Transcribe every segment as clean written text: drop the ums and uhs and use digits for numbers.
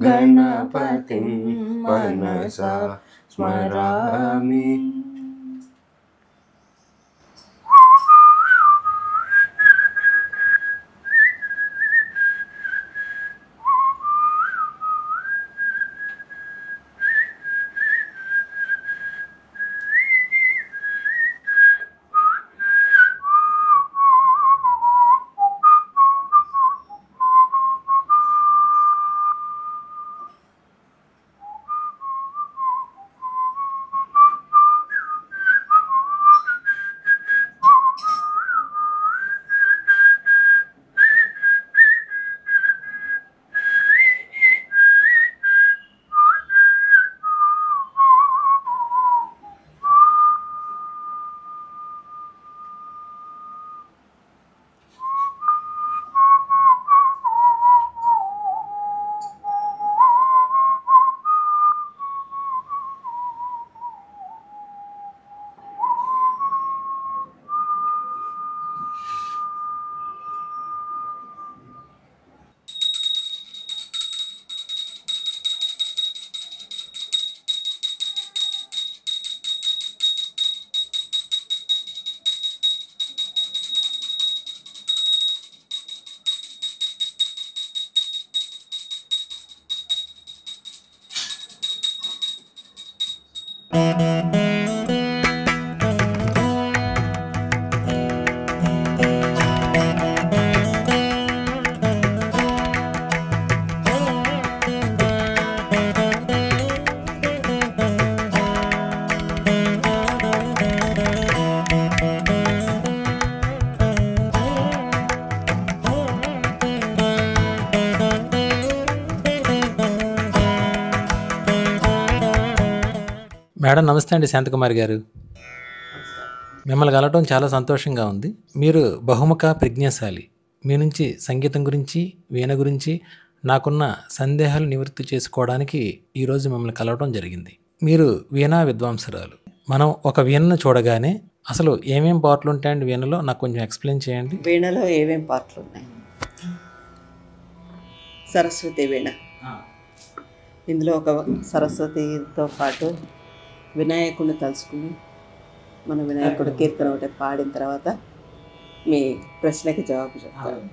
गणपतिं मनसा स्मरामि। మేడం నమస్తే అండి, శాంతకుమారి గారు. మిమ్మల్ని కలవటం చాలా సంతోషంగా ఉంది. మీరు బహుముఖ ప్రజ్ఞాశాలి. మీ నుంచి సంగీతం గురించి, వీణ గురించి నాకున్న సందేహాలు నివృత్తి చేసుకోవడానికి ఈరోజు మిమ్మల్ని కలవటం జరిగింది. మీరు వీణా విద్వాంసరాలు. మనం ఒక వీణను చూడగానే అసలు ఏమేం పాటలు ఉంటాయండి వీణలో, నాకు కొంచెం ఎక్స్ప్లెయిన్ చేయండి. వీణలో ఏమేం పాటలు ఉన్నాయి? సరస్వతి వీణ. ఇందులో ఒక సరస్వతితో పాటు వినాయకుడిని తలుచుకుని మన వినాయకుడు కీర్తన ఒకటి పాడిన తర్వాత మీ ప్రశ్నకి జవాబు చెప్తాను.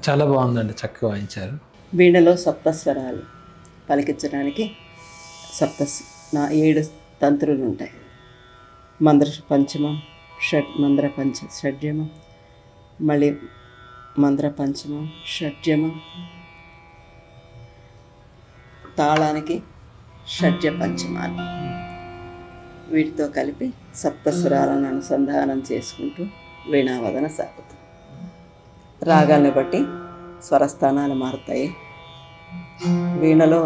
చాలా బాగుందండి, చక్కగా వాయించారు. వీణలో సప్తస్వరాలు పలికించడానికి 7 తంత్రులు ఉంటాయి. మంద్ర పంచమం, మంద్ర షడ్జమం, మళ్ళీ మంద్ర పంచమం, షడ్జమం, తాళానికి షడ్జ పంచమాలు. వీటితో కలిపి సప్తస్వరాలను అనుసంధానం చేసుకుంటూ వీణావదన సాగుతుంది. రాగాల్ని బట్టి స్వరస్థానాలు మారుతాయి. వీణలో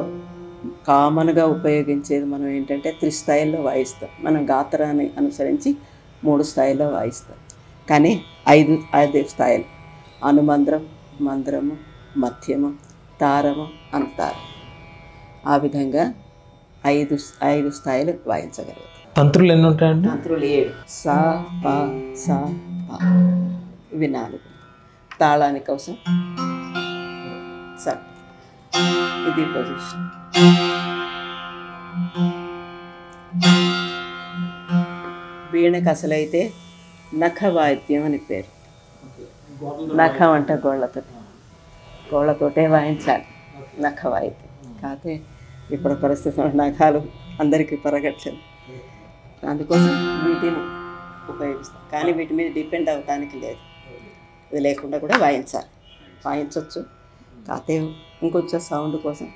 కామన్గా ఉపయోగించేది మనం ఏంటంటే 3 స్థాయిల్లో వాయిస్తాం. మనం గాత్రాన్ని అనుసరించి 3 స్థాయిల్లో వాయిస్తాం. కానీ 5 స్థాయిలు: అనుమంద్రం, మంద్రము, మధ్యము, తారము, అంతారం. ఆ విధంగా 5 స్థాయిలు వాయించగలుగుతాం. తంత్రులు ఎన్ని ఉంటాయండి? తంత్రులు 7. సా పా సా పా, ఇవి 4. తాళాని కోసం సట్, ఇది పొజిషన్. వీణకి అసలైతే నఖవాయిద్యం అని పేరు. నఖం అంటే గోళ్ళతోటే వాయించాలి నఖవాయిద్యం. కాకపోతే ఇప్పుడు పరిస్థితుల్లో నఖాలు అందరికీ పెరగట్లేదు, అందుకోసం వీటిని ఉపయోగిస్తాం. కానీ వీటి మీద డిపెండ్ అవ్వడానికి లేదు, ఇది లేకుండా కూడా వాయించవచ్చు. కాకపోతే ఇంకొంచెం సౌండ్ కోసం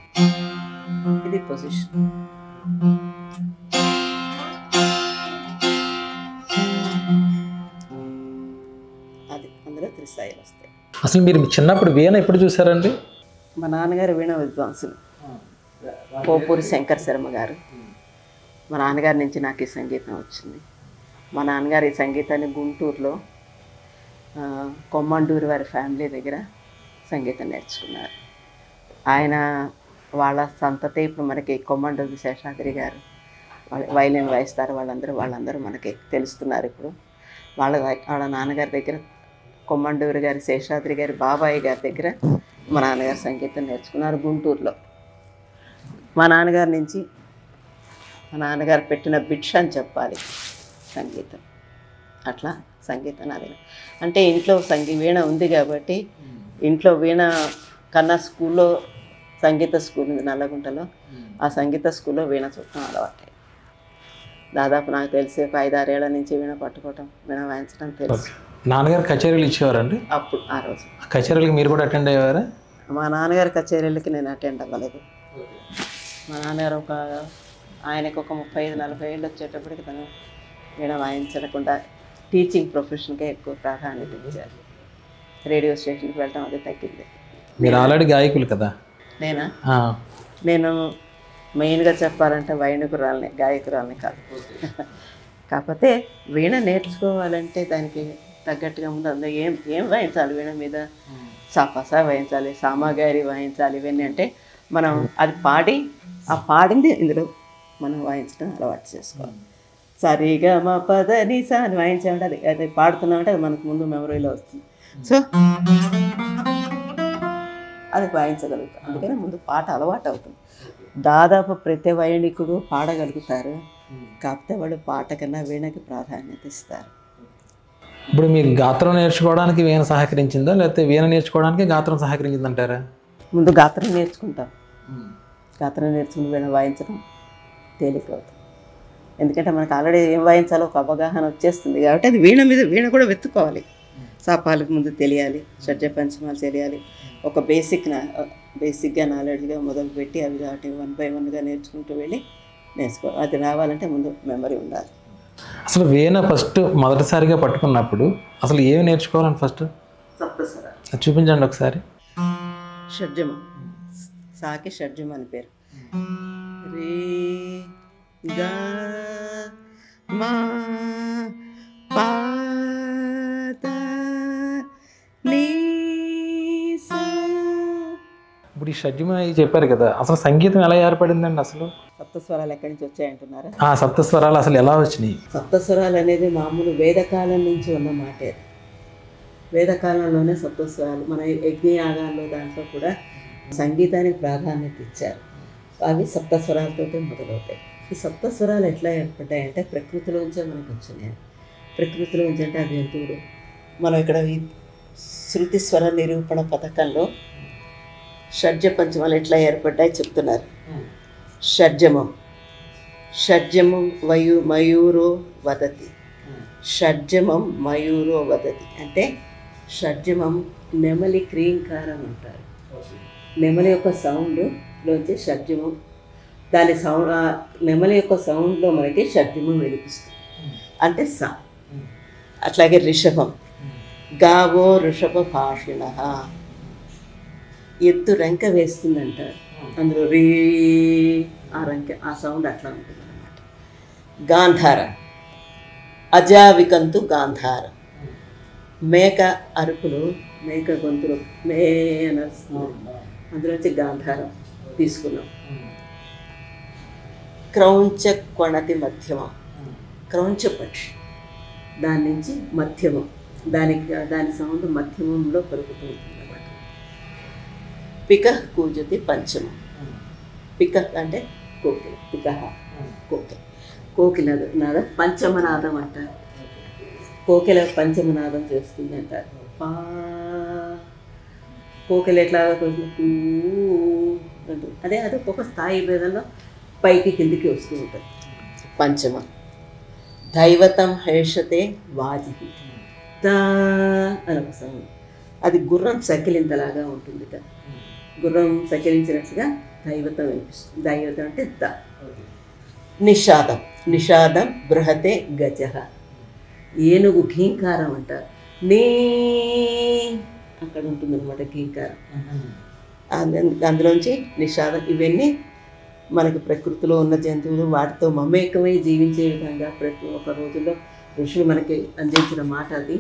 ఇది పొజిషన్. అది అందులో 3 స్థాయిలు వస్తాయి. అసలు మీరు చిన్నప్పుడు వీణ ఎప్పుడు చూసారండి? మా నాన్నగారు వీణ విద్వాంసులు, పోపూరి శంకర్ శర్మ గారు. మా నాన్నగారి నుంచి నాకు ఈ సంగీతం వచ్చింది. మా నాన్నగారు ఈ సంగీతాన్ని గుంటూరులో కొమ్మండూరు వారి ఫ్యామిలీ దగ్గర సంగీతం నేర్చుకున్నారు. ఆయన వాళ్ళ సంతతే ఇప్పుడు మనకి కొమ్మండూరు శేషాద్రి గారు వైలిన్ వాయిస్తారు. వాళ్ళందరూ మనకి తెలుస్తున్నారు ఇప్పుడు. వాళ్ళ నాన్నగారి దగ్గర, కొమ్మండూరు గారి శేషాద్రి గారి బాబాయ్ గారి దగ్గర మా నాన్నగారు సంగీతం నేర్చుకున్నారు గుంటూరులో. మా నాన్నగారి నుంచి మా నాన్నగారు పెట్టిన భిక్ష అని చెప్పాలి సంగీతం. అట్లా సంగీతం నాది. అంటే ఇంట్లో వీణ ఉంది కాబట్టి, ఇంట్లో వీణ కన్నా స్కూల్లో సంగీత స్కూల్ ఉంది నల్లగుంటలో, ఆ సంగీత స్కూల్లో వీణ చుట్టం అలవాటాయి. దాదాపు నాకు తెలిసి 5-6 ఏళ్ల నుంచి వీణ పట్టుకోవటం, వీణ వాయించడం తెలుసు. నాన్నగారు కచేరీలు ఇచ్చేవారండి అప్పుడు ఆ రోజు? కచేరీలకు మీరు కూడా అటెండ్ అయ్యేవారా? మా నాన్నగారి కచేరీలకి నేను అటెండ్ అవ్వలేదు. మా నాన్నగారు ఆయనకు ఒక 35-40 ఏళ్ళు వచ్చేటప్పటికి తను వీణ వాయించకుండా టీచింగ్ ప్రొఫెషన్కే ఎక్కువ ప్రాధాన్యత ఇచ్చారు. రేడియో స్టేషన్కి వెళ్ళటం అది తగ్గింది. మీరు ఆల్రెడీ గాయకులు కదా? నేను మెయిన్గా చెప్పాలంటే వైణికురాలని, గాయకురాలని కాదు. కాకపోతే వీణ నేర్చుకోవాలంటే దానికి తగ్గట్టుగా ముందు అందులో ఏం వాయించాలి, వీణ మీద సాపాసా వాయించాలి, సామాగారి వాయించాలి, ఇవన్నీ అంటే మనం అది పాడి ఆ పాడింది ఇందులో మనం వాయించడం అలవాటు చేసుకోవాలి. సరిగా మా పదని సా అని వాయించామంటే అది పాడుతున్నామంటే అది మనకు ముందు మెమరీలో వస్తుంది. సో అది వాయించగలుగుతాం. అందుకని ముందు పాట అలవాటు అవుతుంది. దాదాపు ప్రతి వైణికుడు పాడగలుగుతారు, కాకపోతే వాళ్ళు పాట కన్నా వీణకి ప్రాధాన్యత ఇస్తారు. ఇప్పుడు మీరు గాత్రం నేర్చుకోవడానికి వీణ సహకరించిందా, లేకపోతే వీణ నేర్చుకోవడానికి గాత్రం సహకరించిందంటారా? ముందు గాత్రం నేర్చుకుంటాం. గాత్రం నేర్చుకుని వీణ వాయించడం తేలిక అవుతుంది. ఎందుకంటే మనకు ఆల్రెడీ ఏం వాయించాలో ఒక అవగాహన వచ్చేస్తుంది కాబట్టి అది వీణ కూడా వెతుక్కోవాలి. సాపాలకు ముందు తెలియాలి, షడ్జ పంచమాలు తెలియాలి. ఒక బేసిక్గా నాలెడ్జ్గా మొదలుపెట్టి అవి వాటి 1 by 1గా నేర్చుకుంటూ వెళ్ళి నేర్చుకోవాలి. అది రావాలంటే ముందు మెమరీ ఉండాలి. అసలు వీణ ఫస్ట్ మొదటిసారిగా పట్టుకున్నప్పుడు అసలు ఏమి నేర్చుకోవాలని ఫస్ట్? సప్తస్వరాలు చూపించండి ఒకసారి. షడ్జమం, సాకి షడ్జం అని పేరు. రే గా మా పా దా నీ సా. ఇప్పుడు ఈ షడ్జమ చెప్పారు కదా, అసలు సంగీతం ఎలా ఏర్పడిందండి? అసలు సప్తస్వరాలు ఎక్కడి నుంచి వచ్చాయంటున్నారా? ఆ సప్తస్వరాలు అసలు ఎలా వచ్చినాయి? సప్తస్వరాలు అనేది మామూలు వేదకాలం నుంచి ఉన్న మాటే. వేదకాలంలోనే సప్తస్వరాలు మన యజ్ఞయాగాల్లో దాంట్లో కూడా సంగీతానికి ప్రాధాన్యత ఇచ్చారు. అవి సప్తస్వరాలతోటే మొదలవుతాయి. ఈ సప్తస్వరాలు ఎట్లా ఏర్పడ్డాయంటే ప్రకృతిలోంచే మనకు వచ్చినాయి. ప్రకృతిలోంచి అంటే ఆ జంతువులు. మనం ఇక్కడ ఈ శృతి స్వర నిరూపణ పథకంలో షడ్జ పంచమాలు ఎట్లా ఏర్పడ్డాయి చెప్తున్నారు. షడ్జమం, మయూరో వదతి. షడ్జమం మయూరో వదతి అంటే షడ్జమం నెమలి క్రీంకారం అంటారు. నెమలి యొక్క సౌండ్లోంచి షడ్జమం, దాని సౌండ్ నెమలి యొక్క సౌండ్లో మనకి షడ్జమం వినిపిస్తుంది అంటే సా. అట్లాగే రిషభం, గావో వృషభ భాషిణ, ఎత్తు రంక వేస్తుందంటారు. అందులో రీ ఆ రంక ఆ సౌండ్ అట్లా ఉంటుంది అన్నమాట. గాంధార, అజావికంతు గాంధార, మేక అరుపులు, మేక గొంతులు మే అని వస్తుంది, అందులోంచి గాంధారం తీసుకున్నాం. క్రౌంచ కొణతి మధ్యమం, క్రౌంచ పక్షి, దాని నుంచి మధ్యమం, దాని సౌండ్ మధ్యమంలో పలుకుతూ ఉంటుంది అన్నమాట. పిక కూజతి పంచమం, పిక అంటే కోకిల, పిక కోకిల, కోకిల నాదం పంచమనాదం అంటారు. కోకిల పంచమనాదం చేస్తుంది అంటారు. పా కోకిల ఎట్లా అంటుంది, అదే అది ఒక స్థాయి భేదంలో పైకి కిందికి వస్తూ ఉంటుంది. పంచమ. దైవతం హేషతే వాజి, దా అని ఒక సౌండ్, అది గుర్రం సకిలింతలాగా ఉంటుంది. గుర్రం సకిలించినట్లుగా దైవతం వినిపిస్తుంది. దైవతం అంటే ద. నిషాదం, నిషాదం బృహతే గజ, ఏనుగు ఘీంకారం అంటారు. నీ అక్కడ ఉంటుంది అనమాట ఘీంకారం, అందులోంచి నిషాదం. ఇవన్నీ మనకి ప్రకృతిలో ఉన్న జంతువులు వాటితో మమేకమై జీవించే విధంగా ప్రతి ఒక్క రోజుల్లో ఋషులు మనకి అందించిన మాట అది.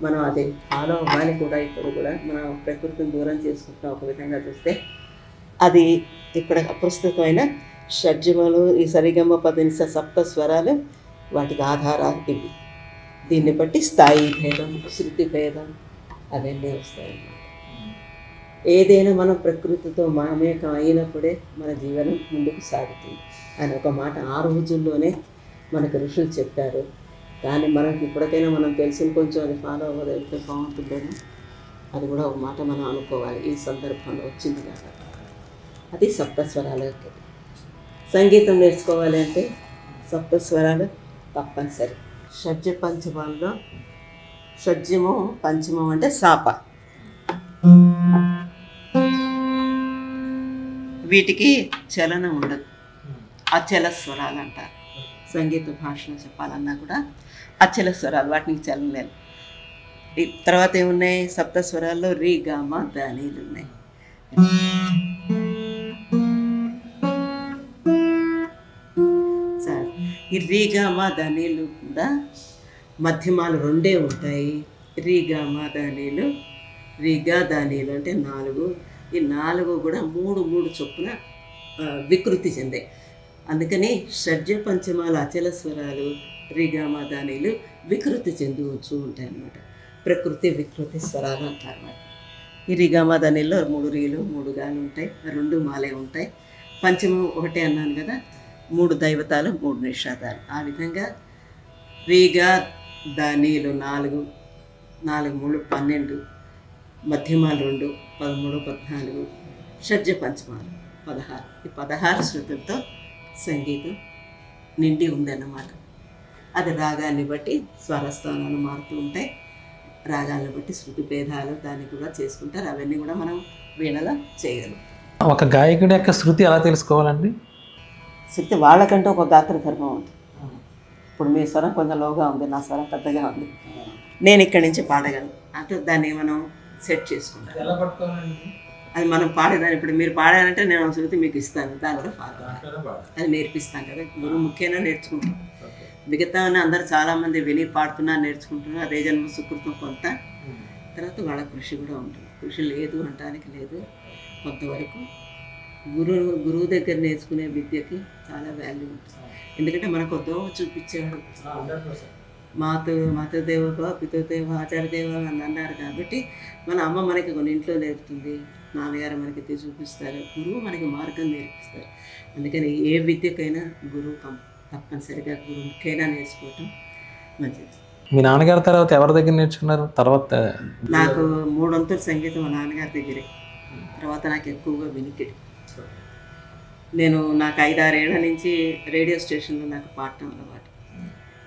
మనం అదే ఫాలో అవ్వాలి కూడా. ఇప్పుడు కూడా మనం ప్రకృతిని దూరం చేసుకుంటున్నాం ఒక విధంగా చూస్తే. అది ఇక్కడ అప్రస్తుతమైన షడ్జములు, ఈ సరిగమ పదనిస సప్త స్వరాలు వాటికి ఆధారాలు ఇవి. దీన్ని బట్టి స్థాయి భేదం, శృతి భేదం అవన్నీ వస్తాయి. ఏదైనా మనం ప్రకృతితో మమేకం అయినప్పుడే మన జీవనం ముందుకు సాగుతుంది అని ఒక మాట ఆ రోజుల్లోనే మనకు ఋషులు చెప్పారు. కానీ మనకి ఇప్పటికైనా మనం తెలిసిన కొంచెం అది ఫాలో అవ్వగలిగితే బాగుంటుందని అది కూడా ఒక మాట మనం అనుకోవాలి. ఈ సందర్భంలో వచ్చింది కదా, అది సప్తస్వరాలకి. సంగీతం నేర్చుకోవాలి అంటే సప్తస్వరాలు తప్పనిసరి. షడ్జ పంచమాల్లో షడ్జము పంచమం అంటే సాప. వీటికి చలనం ఉండదు, అచల స్వరాలు అంటారు. సంగీత భాషలో చెప్పాలన్నా కూడా అచల స్వరాలు, వాటికి చలనం లేదు. తర్వాత ఏమున్నాయి సప్త స్వరాల్లో రీ గామ ధనీలు ఉన్నాయి. సరే, ఈ రీ గామ ధనీలు కూడా మధ్యమాలు రెండే ఉంటాయి. రీ గామ ధనీలు, రీగా ధనీలు అంటే 4. ఈ 4 కూడా 3 చొప్పున వికృతి చెందాయి. అందుకని షడ్జ పంచమాల అచల స్వరాలు రిగామాదానీలు వికృతి చెందుతూ ఉంటాయి అన్నమాట. ప్రకృతి వికృతి స్వరాలు అంటారు అన్నమాట. ఈ రిగామాదానీల్లో 3 రీలు 3 గాలు ఉంటాయి, 2 మాలే ఉంటాయి. పంచమం ఒకటే అన్నాను కదా, 3 దైవతాలు 3 నిషాదాలు. ఆ విధంగా రీగా దానీలు 4, 4 3 12, మధ్యమాలు 2 13 14, షడ్జ పంచమాలు 16. ఈ 16 శృతులతో సంగీతం నిండి ఉందన్నమాట. అది రాగాన్ని బట్టి స్వరస్థానాలు మారుతూ ఉంటాయి, రాగాలను బట్టి శృతి భేదాలు దాన్ని కూడా చేసుకుంటారు. అవన్నీ కూడా మనం వీణలో చేయగలం. ఒక గాయకుడి యొక్క శృతి ఎలా తెలుసుకోవాలండి? శృతి వాళ్ళకంటే ఒక గాత్ర ధర్మం ఉంది. ఇప్పుడు మీ స్వరం కొంచెం లోగా ఉంది, నా స్వరం పెద్దగా ఉంది, నేను ఇక్కడి నుంచి పాడగలను అంటే దాన్ని మనం సెట్ చేసుకుంటాం. ఎలా పట్టుకోవాలండి? అది మనం పాడేదాన్ని. ఇప్పుడు మీరు పాడారంటే నేను శృతి మీకు ఇస్తాను, దాంట్లో ఫాలో అది నేర్పిస్తాను కదా. గురువు ముఖ్యంగా నేర్చుకుంటాం. మిగతా అందరూ చాలామంది విని పాడుతున్నారు, నేర్చుకుంటున్నారు. అదే జన్మ సుకృతం కొంత. తర్వాత వాళ్ళ కృషి కూడా ఉంటుంది. కృషి లేదు అనడానికి లేదు. కొంతవరకు గురువు దగ్గర నేర్చుకునే విద్యకి చాలా వాల్యూ ఉంటుంది. ఎందుకంటే మనకు దోవ చూపించాడు. మాతృదేవ పితృదేవ ఆచార్యదేవ అని అన్నారు కాబట్టి మన అమ్మ మనకి కొన్ని ఇంట్లో నేర్పుతుంది, నాన్నగారు మనకి చూపిస్తారు, గురువు మనకి మార్గం నేర్పిస్తారు. అందుకని ఏ విద్యకైనా గురువు తప్పనిసరిగా గురువుకైనా నేర్చుకోవటం మంచిది. మీ నాన్నగారి తర్వాత ఎవరి దగ్గర నేర్చుకున్నారు? తర్వాత నాకు 3 వంతుల సంగీతం మా నాన్నగారి దగ్గరే. తర్వాత నాకు ఎక్కువగా వినికిడి. నాకు 5-6 ఏళ్ల నుంచి రేడియో స్టేషన్లో నాకు పాడటం అలవాటు.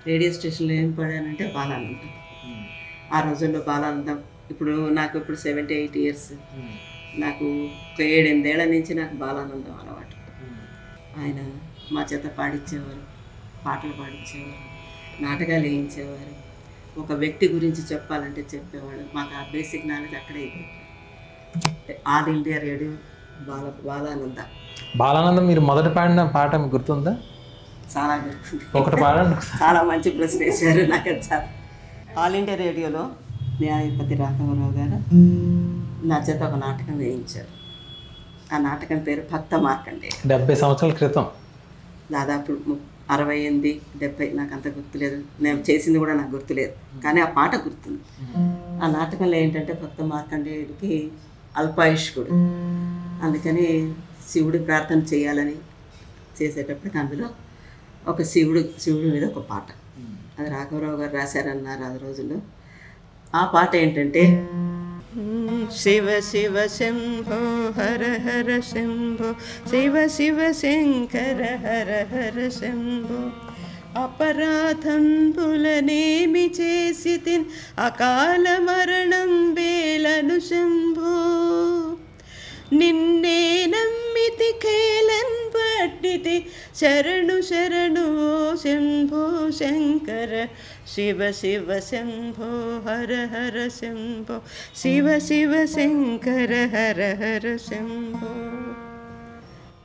రేడియో స్టేషన్లో ఏం పాడానంటే బాలానందం. ఆ రోజుల్లో బాలానందం. నాకు 78 ఇయర్స్. నాకు ఒక 7-8 ఏళ్ల నుంచి నాకు బాలానందం అలవాటు. ఆయన మా చేత పాడించేవారు, పాటలు పాడించేవారు, నాటకాలు వేయించేవారు. ఒక వ్యక్తి గురించి చెప్పాలంటే చెప్పేవాడు. మాకు ఆ బేసిక్ నాలెడ్జ్ అక్కడే all India radio Balananda. Balanandam మీరు మొదట పాడిన పాట మీకు గుర్తుందా? చాలా గుర్తుంది. ఒకటి పాడండి. చాలా మంచి ప్రశ్న వేశారు నాకు. చాలా ఆల్ ఇండియా రేడియోలో న్యాయపతి రాఘవరావు గారు నా చేత ఒక నాటకం వేయించారు. ఆ నాటకం పేరు భక్త మార్కండేయ. 70 సంవత్సరాల క్రితం, దాదాపు 68, 70, నాకు అంత గుర్తులేదు. నేను చేసింది కూడా నాకు గుర్తులేదు, కానీ ఆ పాట గుర్తుంది. ఆ నాటకంలో ఏంటంటే భక్త మార్కండేయుడికి అల్పాయుష్కుడు, అందుకని శివుడి ప్రార్థన చేయాలని చేసేటప్పటికి అందులో ఒక శివుడి మీద ఒక పాట, అది రాఘవరావు గారు రాశారన్నారు ఆ రోజుల్లో. ఆ పాట ఏంటంటే శివ శివ శంభో హర హర శంభో, శివ శివ శంకర హర హర శంభో, అపరాధంబులనేమి చేసి తిన్ అకాల మరణం వేలను శంభో, నిన్నే నమ్మితి కేలన్ పట్టితి శరణు శరణు శంభో శంకర, శివ శివ శంభో హర హర శంభో, శివ శివ శంకర హర హర శంభో.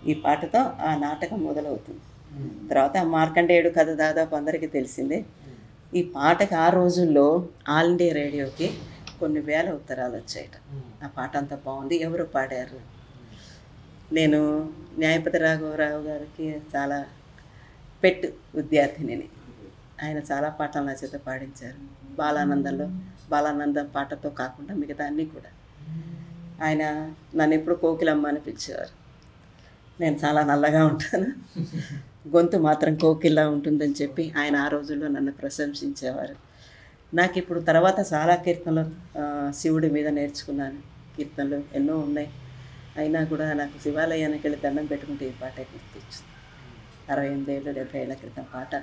ఈ పాటతో ఆ నాటకం మొదలవుతుంది. తర్వాత మార్కండేయుడు కథ దాదాపు అందరికీ తెలిసిందే. ఈ పాటకి ఆ రోజుల్లో ఆల్ ఇండియా రేడియోకి కొన్ని వేల ఉత్తరాలు వచ్చాయట. ఆ పాట అంతా బాగుంది, ఎవరు పాడారు? నేను న్యాయపతి రాఘవరావు గారికి చాలా పెట్ విద్యార్థినిని. ఆయన చాలా పాటలు నా చేత పాడించారు. బాలానంద పాటతో కాకుండా మిగతా అన్నీ కూడా. ఆయన నన్ను ఎప్పుడు కోకిలమ్మ అని పిలిచేవారు. నేను చాలా నల్లగా ఉంటాను, గొంతు మాత్రం కోకిల్లా ఉంటుందని చెప్పి ఆయన ఆ రోజుల్లో నన్ను ప్రశంసించేవారు. నాకు ఇప్పుడు తర్వాత చాలా కీర్తనలు శివుడి మీద నేర్చుకున్నాను. కీర్తనలు ఎన్నో ఉన్నాయి, అయినా కూడా నాకు శివాలయానికి వెళ్ళి దండం పెట్టుకుంటే ఈ పాటే గుర్తొచ్చింది. 68 ఏళ్ళు 70 ఏళ్ల క్రితం పాట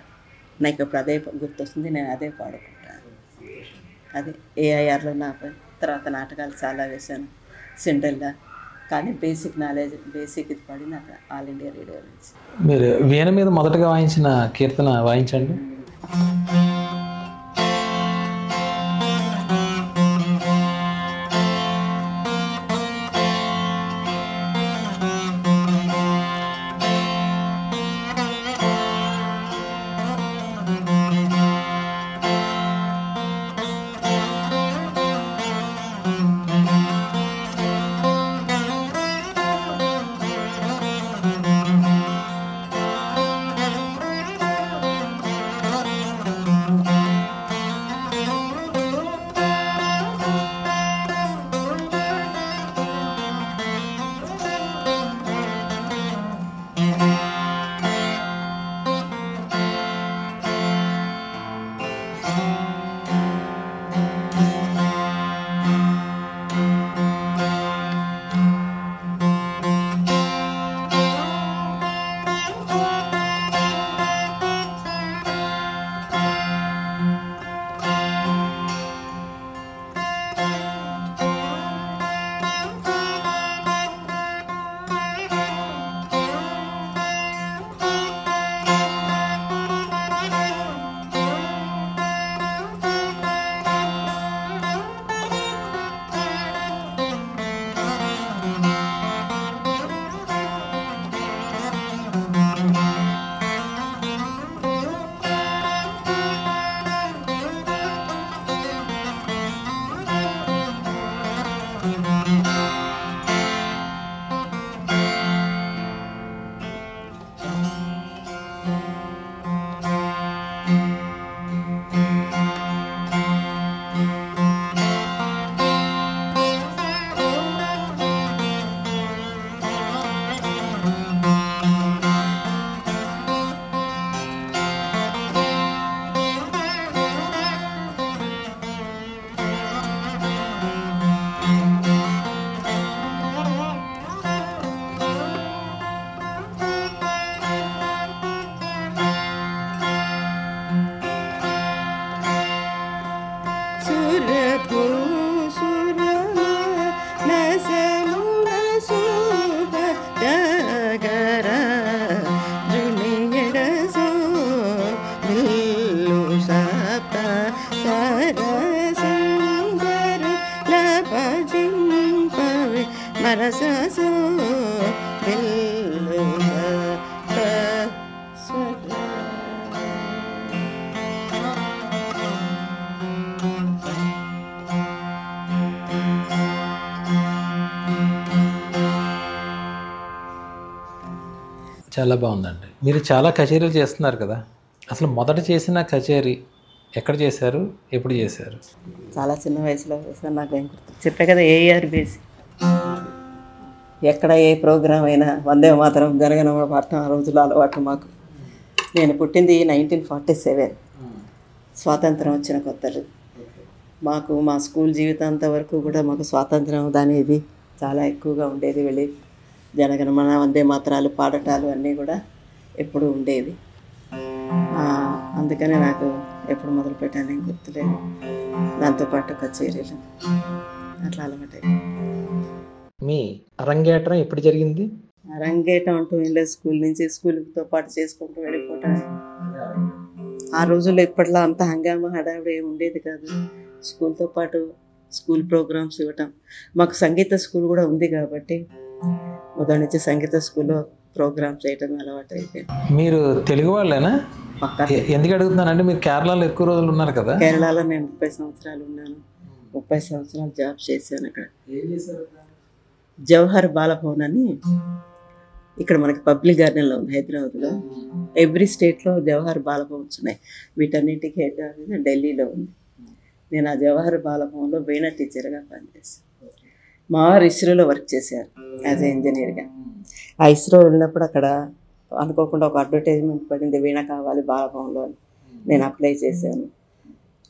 నాకు ఇప్పుడు అదే గుర్తొస్తుంది, నేను అదే పాడుకుంటాను. అదే ఏఐఆర్లో నా తర్వాత నాటకాలు చాలా వేశాను, సిండ్రెల్లా. కానీ బేసిక్ నాలెడ్జ్ ఇది పడి నాకు ఆల్ ఇండియా రేడియో నుంచి. మీరు వీణ మీద మొదటగా వాయించిన కీర్తన వాయించండి. మనసు చాలా బాగుందండి. మీరు చాలా కచేరీలు చేస్తున్నారు కదా, అసలు మొదట చేసిన కచేరీ ఎక్కడ చేశారు, ఎప్పుడు చేశారు? చాలా చిన్న వయసులో చేశాను. నాకు ఏం గుర్తు చెప్పే కదా, ఏఆర్ బేసి ఎక్కడ ఏ ప్రోగ్రాం అయినా వందే మాతరం జనగణమన పాడటం ఆ రోజుల్లో అలవాటు మాకు. నేను పుట్టింది 1947, స్వాతంత్రం వచ్చిన కొత్తలు. మాకు మా స్కూల్ జీవితాంత వరకు కూడా మాకు స్వాతంత్రం అనేది చాలా ఎక్కువగా ఉండేది. వెళ్ళి జనగణమన వందే మాతరాలు పాడటాలు అన్నీ కూడా ఎప్పుడు ఉండేవి. అందుకనే నాకు ఎప్పుడు మొదలు పెట్టాను ఏం గుర్తులేదు. దాంతోపాటు కచేరీలు అట్లా అలవాటు. మీ అరంగేట్రం ఎప్పుడు జరిగింది? అరంగేటం అంటూ ఏం లేదు, స్కూల్తో పాటు చేసుకుంటూ వెళ్ళిపోవటం. ఆ రోజుల్లో ఇప్పట్లో అంత హంగామా హడావిడి ఏమి ఉండేది కాదు. స్కూల్తో పాటు స్కూల్ ప్రోగ్రామ్స్ ఇవ్వటం. మాకు సంగీత స్కూల్ కూడా ఉంది కాబట్టి మొదటి నుంచి సంగీత స్కూల్లో ప్రోగ్రామ్ చేయటం అలవాటు అయిపోయింది. మీరు తెలుగు వాళ్ళేనా? పక్కా. ఎందుకు అడుగుతున్నానంటే మీరు కేరళలో ఎక్కువ రోజులు ఉన్నారు కదా. కేరళలో నేను 30 సంవత్సరాలు ఉన్నాను. 30 సంవత్సరాలు జాబ్ చేశాను అక్కడ. జవహర్ బాలభవన్ అని ఇక్కడ మనకి పబ్లిక్ గార్డెన్లో ఉంది హైదరాబాద్లో. ఎవ్రీ స్టేట్లో జవహర్ బాలభవన్స్ ఉన్నాయి. వీటన్నింటికి హెడ్ ఆఫీస్ ఢిల్లీలో ఉంది. నేను ఆ జవహర్ బాలభవన్లో వీణ టీచర్గా పనిచేశాను. మా వారు ఇస్రోలో వర్క్ చేశారు యాజ్ ఏ ఇంజనీర్గా. ఆ ఇస్రో వెళ్ళినప్పుడు అక్కడ అనుకోకుండా ఒక అడ్వర్టైజ్మెంట్ పడింది, వీణ కావాలి బాలభవన్లో అని. నేను అప్లై చేశాను.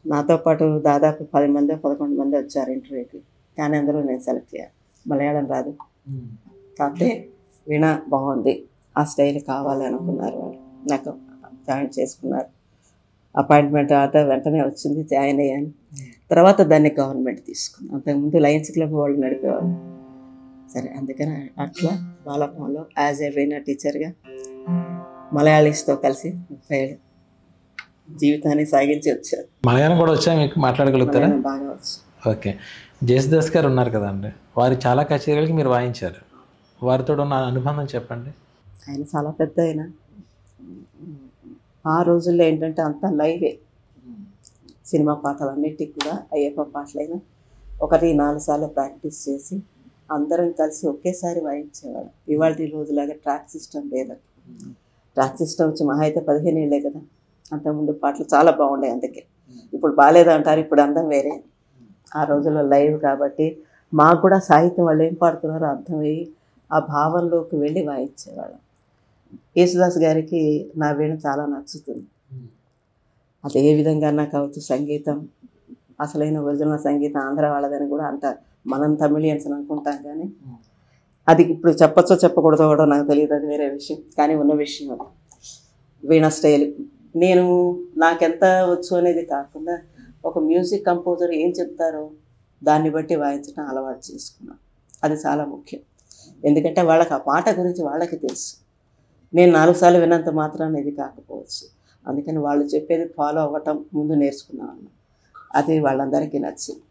నాతో పాటు దాదాపు 10 మంది 11 మంది వచ్చారు ఇంటర్వ్యూకి. కానీ అందులో నేను సెలెక్ట్ అయ్యాను. మలయాళం రాదు, కాకపోతే వీణ బాగుంది, ఆ స్టైల్ కావాలి అనుకున్నారు వాళ్ళు. నాకు జాయిన్ చేసుకున్నారు. అపాయింట్మెంట్ ఆర్డర్ వెంటనే వచ్చింది, జాయిన్ అయ్యాను. తర్వాత దాన్ని గవర్నమెంట్ తీసుకుంది. అంతకుముందు లయన్స్ క్లబ్ వాళ్ళు నడిపేవాళ్ళు. సరే, అందుకని అట్లా బాలభవన్లో యాజ్ ఏ వీణ టీచర్గా మలయాళీస్తో కలిసి 30 ఏళ్ళు జీవితాన్ని సాగించి వచ్చారు. మలయాళం కూడా వచ్చా మీకు? మాట్లాడగలుగుతారా? బాగా వచ్చు. ఓకే. జేసుదాస్ గారు ఉన్నారు కదండి, వారి చాలా కచేరీలకి మీరు వాయించారు. వారితో ఉన్న అనుబంధం చెప్పండి. ఆయన చాలా పెద్ద ఆయన. ఆ రోజుల్లో ఏంటంటే అంతా లైవే. సినిమా పాటలు అన్నిటికి కూడా అయ్యప్ప పాటలైనా 1-4 సార్లు ప్రాక్టీస్ చేసి అందరం కలిసి ఒకేసారి వాయించేవాడు. ఇవాళ రోజులాగా ట్రాక్ సిస్టమ్ లేదు. ట్రాక్ సిస్టమ్ వచ్చి మహా అయితే 15 ఏళ్ళే కదా. అంతకుముందు పాటలు చాలా బాగుండే. అందుకే ఇప్పుడు బాగాలేదు అంటారు, ఇప్పుడు అందం వేరే. ఆ రోజుల్లో లైవ్ కాబట్టి మాకు కూడా సాహిత్యం వాళ్ళు ఏం పాడుతున్నారో అర్థమయ్యి ఆ భావంలోకి వెళ్ళి వాయించేవాళ్ళం. యేసుదాస్ గారికి నా వీణ చాలా నచ్చుతుంది. అది ఏ విధంగా నాకు కావచ్చు. సంగీతం అసలైన ఒరిజినల్ సంగీతం ఆంధ్ర వాళ్ళదని కూడా అంటారు. మనం తమిళియన్స్ అనుకుంటాం కానీ అది ఇప్పుడు చెప్పచ్చో చెప్పకూడదో కూడా నాకు తెలియదు, అది వేరే విషయం. కానీ ఉన్న విషయం అది వీణ స్టైల్. నేను నాకెంత వచ్చు అనేది కాకుండా ఒక మ్యూజిక్ కంపోజర్ ఏం చెప్తారో దాన్ని బట్టి వాయించడం అలవాటు చేసుకున్నాను. అది చాలా ముఖ్యం. ఎందుకంటే వాళ్ళకి ఆ పాట గురించి వాళ్ళకి తెలుసు. నేను 4 సార్లు విన్నంత మాత్రాన్ని ఇది కాకపోవచ్చు. అందుకని వాళ్ళు చెప్పేది ఫాలో అవ్వటం ముందు నేర్చుకున్నాను. అది వాళ్ళందరికీ నచ్చింది.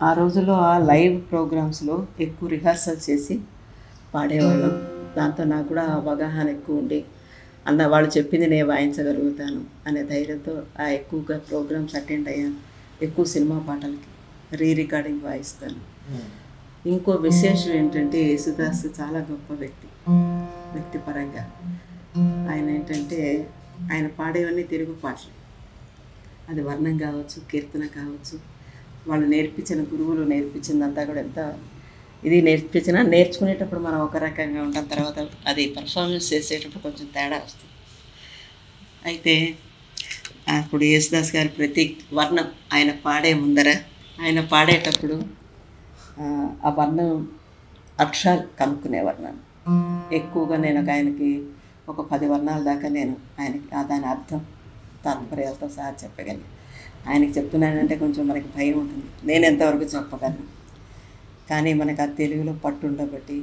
ఆ రోజుల్లో ఆ లైవ్ ప్రోగ్రామ్స్లో ఎక్కువ రిహార్సల్ చేసి పాడేవాళ్ళం. దాంతో నాకు కూడా అవగాహన ఎక్కువ ఉండి వాళ్ళు చెప్పింది నేను వాయించగలుగుతాను అనే ధైర్యంతో ఎక్కువగా ప్రోగ్రామ్స్ అటెండ్ అయ్యాను. ఎక్కువ సినిమా పాటలకి రికార్డింగ్ వాయిస్తాను. ఇంకో విశేషం ఏంటంటే యేసుదాస్ చాలా గొప్ప వ్యక్తిపరంగా. ఆయన ఏంటంటే ఆయన పాడేవన్నీ తెలుగు పాటలు. అది వర్ణం కావచ్చు, కీర్తన కావచ్చు. వాళ్ళు నేర్పించిన గురువులు నేర్పించిందంతా కూడా ఎంత ఇది నేర్చుకునేటప్పుడు మనం ఒక రకంగా ఉంటాం, తర్వాత అది పర్ఫార్మెన్స్ చేసేటప్పుడు కొంచెం తేడా వస్తుంది. అయితే అప్పుడు యేసుదాస్ గారి ప్రతి వర్ణం ఆయన పాడే ముందర ఆయన పాడేటప్పుడు ఆ వర్ణం అక్షరాలు కనుక్కునేవారు. ఎక్కువగా నేను ఆయనకి ఒక 10 వర్ణాల దాకా నేను ఆయనకి దాని అర్థం తాత్పర్యాలతో సహా చెప్పగలను. ఆయనకి చెప్తున్నానంటే కొంచెం మనకి భయం ఉంటుంది, నేను ఎంతవరకు చెప్పగలను. కానీ మనకు ఆ తెలుగులో పట్టు ఉండబట్టి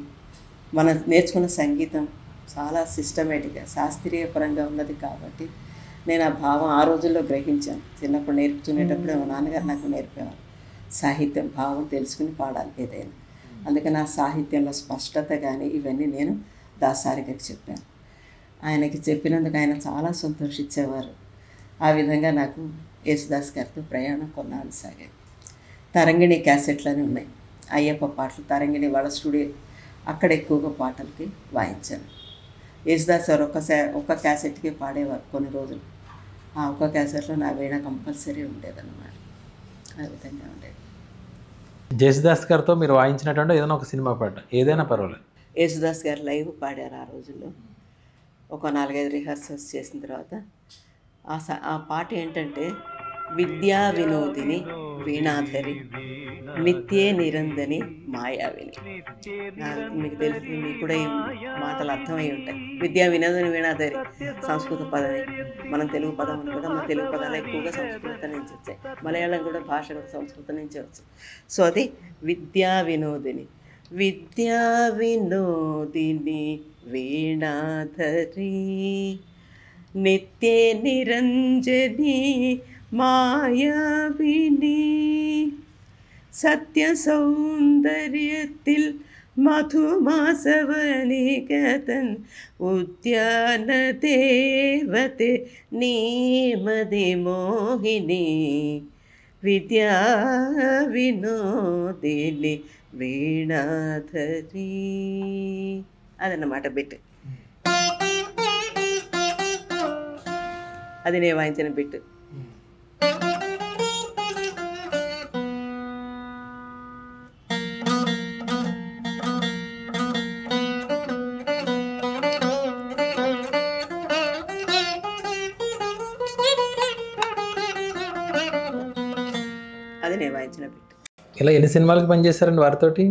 మనం నేర్చుకున్న సంగీతం చాలా సిస్టమేటిక్గా శాస్త్రీయపరంగా ఉన్నది కాబట్టి నేను ఆ భావం ఆ రోజుల్లో గ్రహించాను. చిన్నప్పుడు నేర్చుకునేటప్పుడే మా నాన్నగారు నాకు నేర్పేవారు. సాహిత్యం భావం తెలుసుకుని పాడాలి ఏదైనా. అందుకని నా సాహిత్యంలో స్పష్టత కానీ ఇవన్నీ నేను దాసారి గారికి చెప్పాను. ఆయనకి చెప్పినందుకు ఆయన చాలా సంతోషించేవారు. ఆ విధంగా నాకు యేసుదాస్ గారితో ప్రయాణం కొన్నాళ్ళు సాగేది. తరంగిణి క్యాసెట్లని ఉన్నాయి, అయ్యప్ప పాటలు. తరంగిణి వాళ్ళ స్టూడియో అక్కడ ఎక్కువగా పాటలకి వాయించాను. యేసుదాస్ గారు ఒక్క క్యాసెట్కి పాడేవారు కొన్ని రోజులు. ఆ ఒక్క క్యాసెట్లో నా వీణ కంపల్సరీ ఉండేదన్నమాట. ఆ విధంగా ఉండేది. జేసుదాస్ గారితో మీరు వాయించినటువంటి ఏదైనా ఒక సినిమా పాట ఏదైనా పర్వాలేదు. యేసుదాస్ గారు లైవ్ పాడారు ఆ రోజుల్లో. ఒక 4-5 రిహార్సల్స్ చేసిన తర్వాత ఆ పాట ఏంటంటే, విద్యా వినోదిని వీణాధరి నిత్యే నిరందని మాయావిని. మీకు తెలుసు, మీకు కూడా ఈ మాటలు అర్థమై ఉంటాయి. విద్యా వినోదిని వీణాధరి సంస్కృత పదమే, మనం తెలుగు పదం కూడా మన తెలుగు పదాలు ఎక్కువగా సంస్కృతం నుంచి వచ్చాయి. మలయాళం కూడా భాష కూడా సంస్కృతం నుంచి వచ్చాయి. సో అది విద్యా వినోదిని. విద్యా వినోదిని వీణాధరి നിത്യേ നിരഞ്ജനി മായാവിനി സത്യസൗന്ദര്യത്തിൽ മധുമാസവനികതൻ ഉദ്യാനദേവത്തെ നീമതി മോഹിനി വിദ്യാ വിനോദിനി വീണാധരി. అదన్నమాట బిట్. అది నేను వాయించిన బిట్. అది నేను వాయించిన బిట్. ఇలా ఎన్ని సినిమాలకు పనిచేశారండి వారితోటి?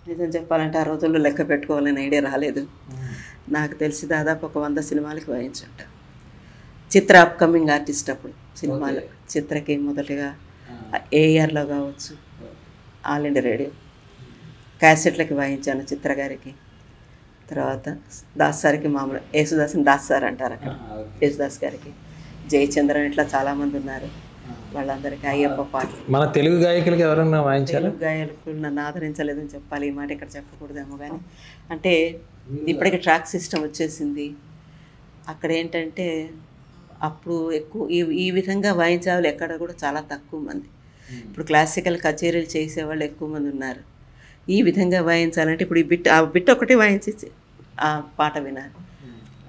నిజం చెప్పాలంటే ఆ రోజుల్లో లెక్క పెట్టుకోవాలని ఐడియా రాలేదు. నాకు తెలిసి దాదాపు ఒక 100 సినిమాలకి వాయించుంటా. చిత్ర అప్కమింగ్ ఆర్టిస్ట్ అప్పుడు సినిమాలు. చిత్రకి మొదటిగా ఏఆర్లో కావచ్చు, ఆల్ ఇండియా రేడియో క్యాసెట్లకి వాయించాను చిత్ర గారికి. తర్వాత దాస్ సార్కి మామూలు యేసుదాస్ని దాస్ సార్ అంటారు అక్కడ. యేసుదాస్ గారికి, జయచంద్రన్, ఇట్లా చాలామంది ఉన్నారు. వాళ్ళందరికీ అయ్యప్ప పాటలు. మన తెలుగు గాయకులకి ఎవరైనా వాయించారు? తెలుగు గాయకులు నన్ను ఆదరించలేదని చెప్పాలి. ఈ మాట ఇక్కడ చెప్పకూడదేమో కానీ, అంటే ఇప్పటికి ట్రాక్ సిస్టమ్ వచ్చేసింది. అక్కడ ఏంటంటే అప్పుడు ఎక్కువ ఈ విధంగా వాయించే వాళ్ళు ఎక్కడ కూడా చాలా తక్కువ మంది. ఇప్పుడు క్లాసికల్ కచేరీలు చేసేవాళ్ళు ఎక్కువ మంది ఉన్నారు. ఈ విధంగా వాయించాలంటే ఇప్పుడు ఆ బిట్ ఒకటి వాయించి ఆ పాట వినాలి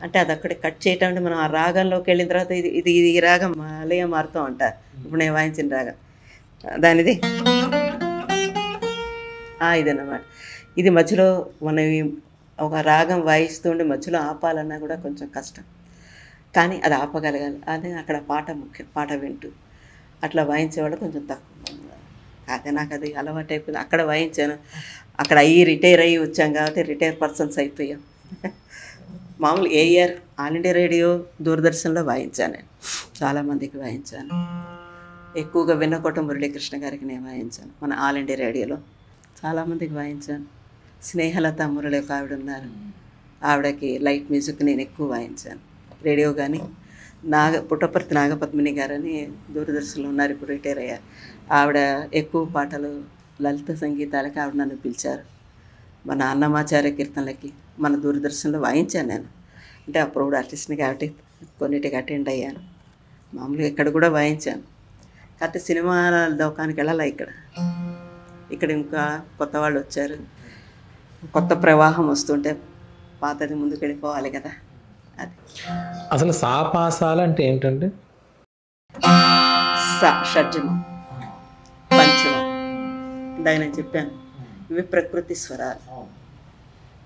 అంటే అది అక్కడే కట్ చేయటం. అంటే మనం ఆ రాగంలోకి వెళ్ళిన తర్వాత ఇది ఈ రాగం మలయ మారుతాం అంటారు. ఇప్పుడు నేను వాయించిన రాగం దానిది ఇదన్నమాట. ఇది మధ్యలో మనం ఒక రాగం వాయిస్తుండే మధ్యలో ఆపాలన్నా కూడా కొంచెం కష్టం, కానీ అది ఆపగలగాలి. అదే అక్కడ పాట ముఖ్యం. పాట వింటూ అట్లా వాయించేవాళ్ళు కొంచెం తక్కువ. అదే నాకు అది అలవాటు అయిపోయింది. అక్కడ వాయించాను. అక్కడ రిటైర్ అయ్యి వచ్చాం కాబట్టి రిటైర్ పర్సన్స్ అయిపోయాం. మామూలు ఏఆర్, ఆల్ ఇండియా రేడియో, దూరదర్శన్లో వాయించాను. నేను చాలామందికి వాయించాను. ఎక్కువగా వెన్నకోట మురళీకృష్ణ గారికి నేను వాయించాను. మన ఆల్ ఇండియా రేడియోలో చాలామందికి వాయించాను. స్నేహలత మురళి ఒక ఆవిడ ఉన్నారు, ఆవిడకి లైట్ మ్యూజిక్ నేను ఎక్కువ వాయించాను. రేడియో కానీ పుట్టపర్తి నాగపద్మిని గారని దూరదర్శన్లో ఉన్నారు, ఇప్పుడు రిటైర్ అయ్యారు. ఆవిడ ఎక్కువ పాటలు లలిత సంగీతాలకి ఆవిడ నన్ను పిలిచారు. మన అన్నమాచార్య కీర్తనలకి మన దూరదర్శన్లో వాయించాను నేను. అంటే అప్పుడు ఆర్టిస్ట్ని కాబట్టి కొన్నిటికి అటెండ్ అయ్యాను. మామూలుగా ఇక్కడ కూడా వాయించాను. కాకపోతే సినిమా దోకానికి వెళ్ళాలి. ఇక్కడ ఇంకా కొత్త వాళ్ళు వచ్చారు. కొత్త ప్రవాహం వస్తుంటే పాతది ముందుకు వెళ్ళిపోవాలి కదా. అది అసలు సాపాసాలు అంటే ఏంటంటే షడ్జమం, పంచమం ఇందాక నేను చెప్పాను. ఇవి ప్రకృతి స్వరాలు.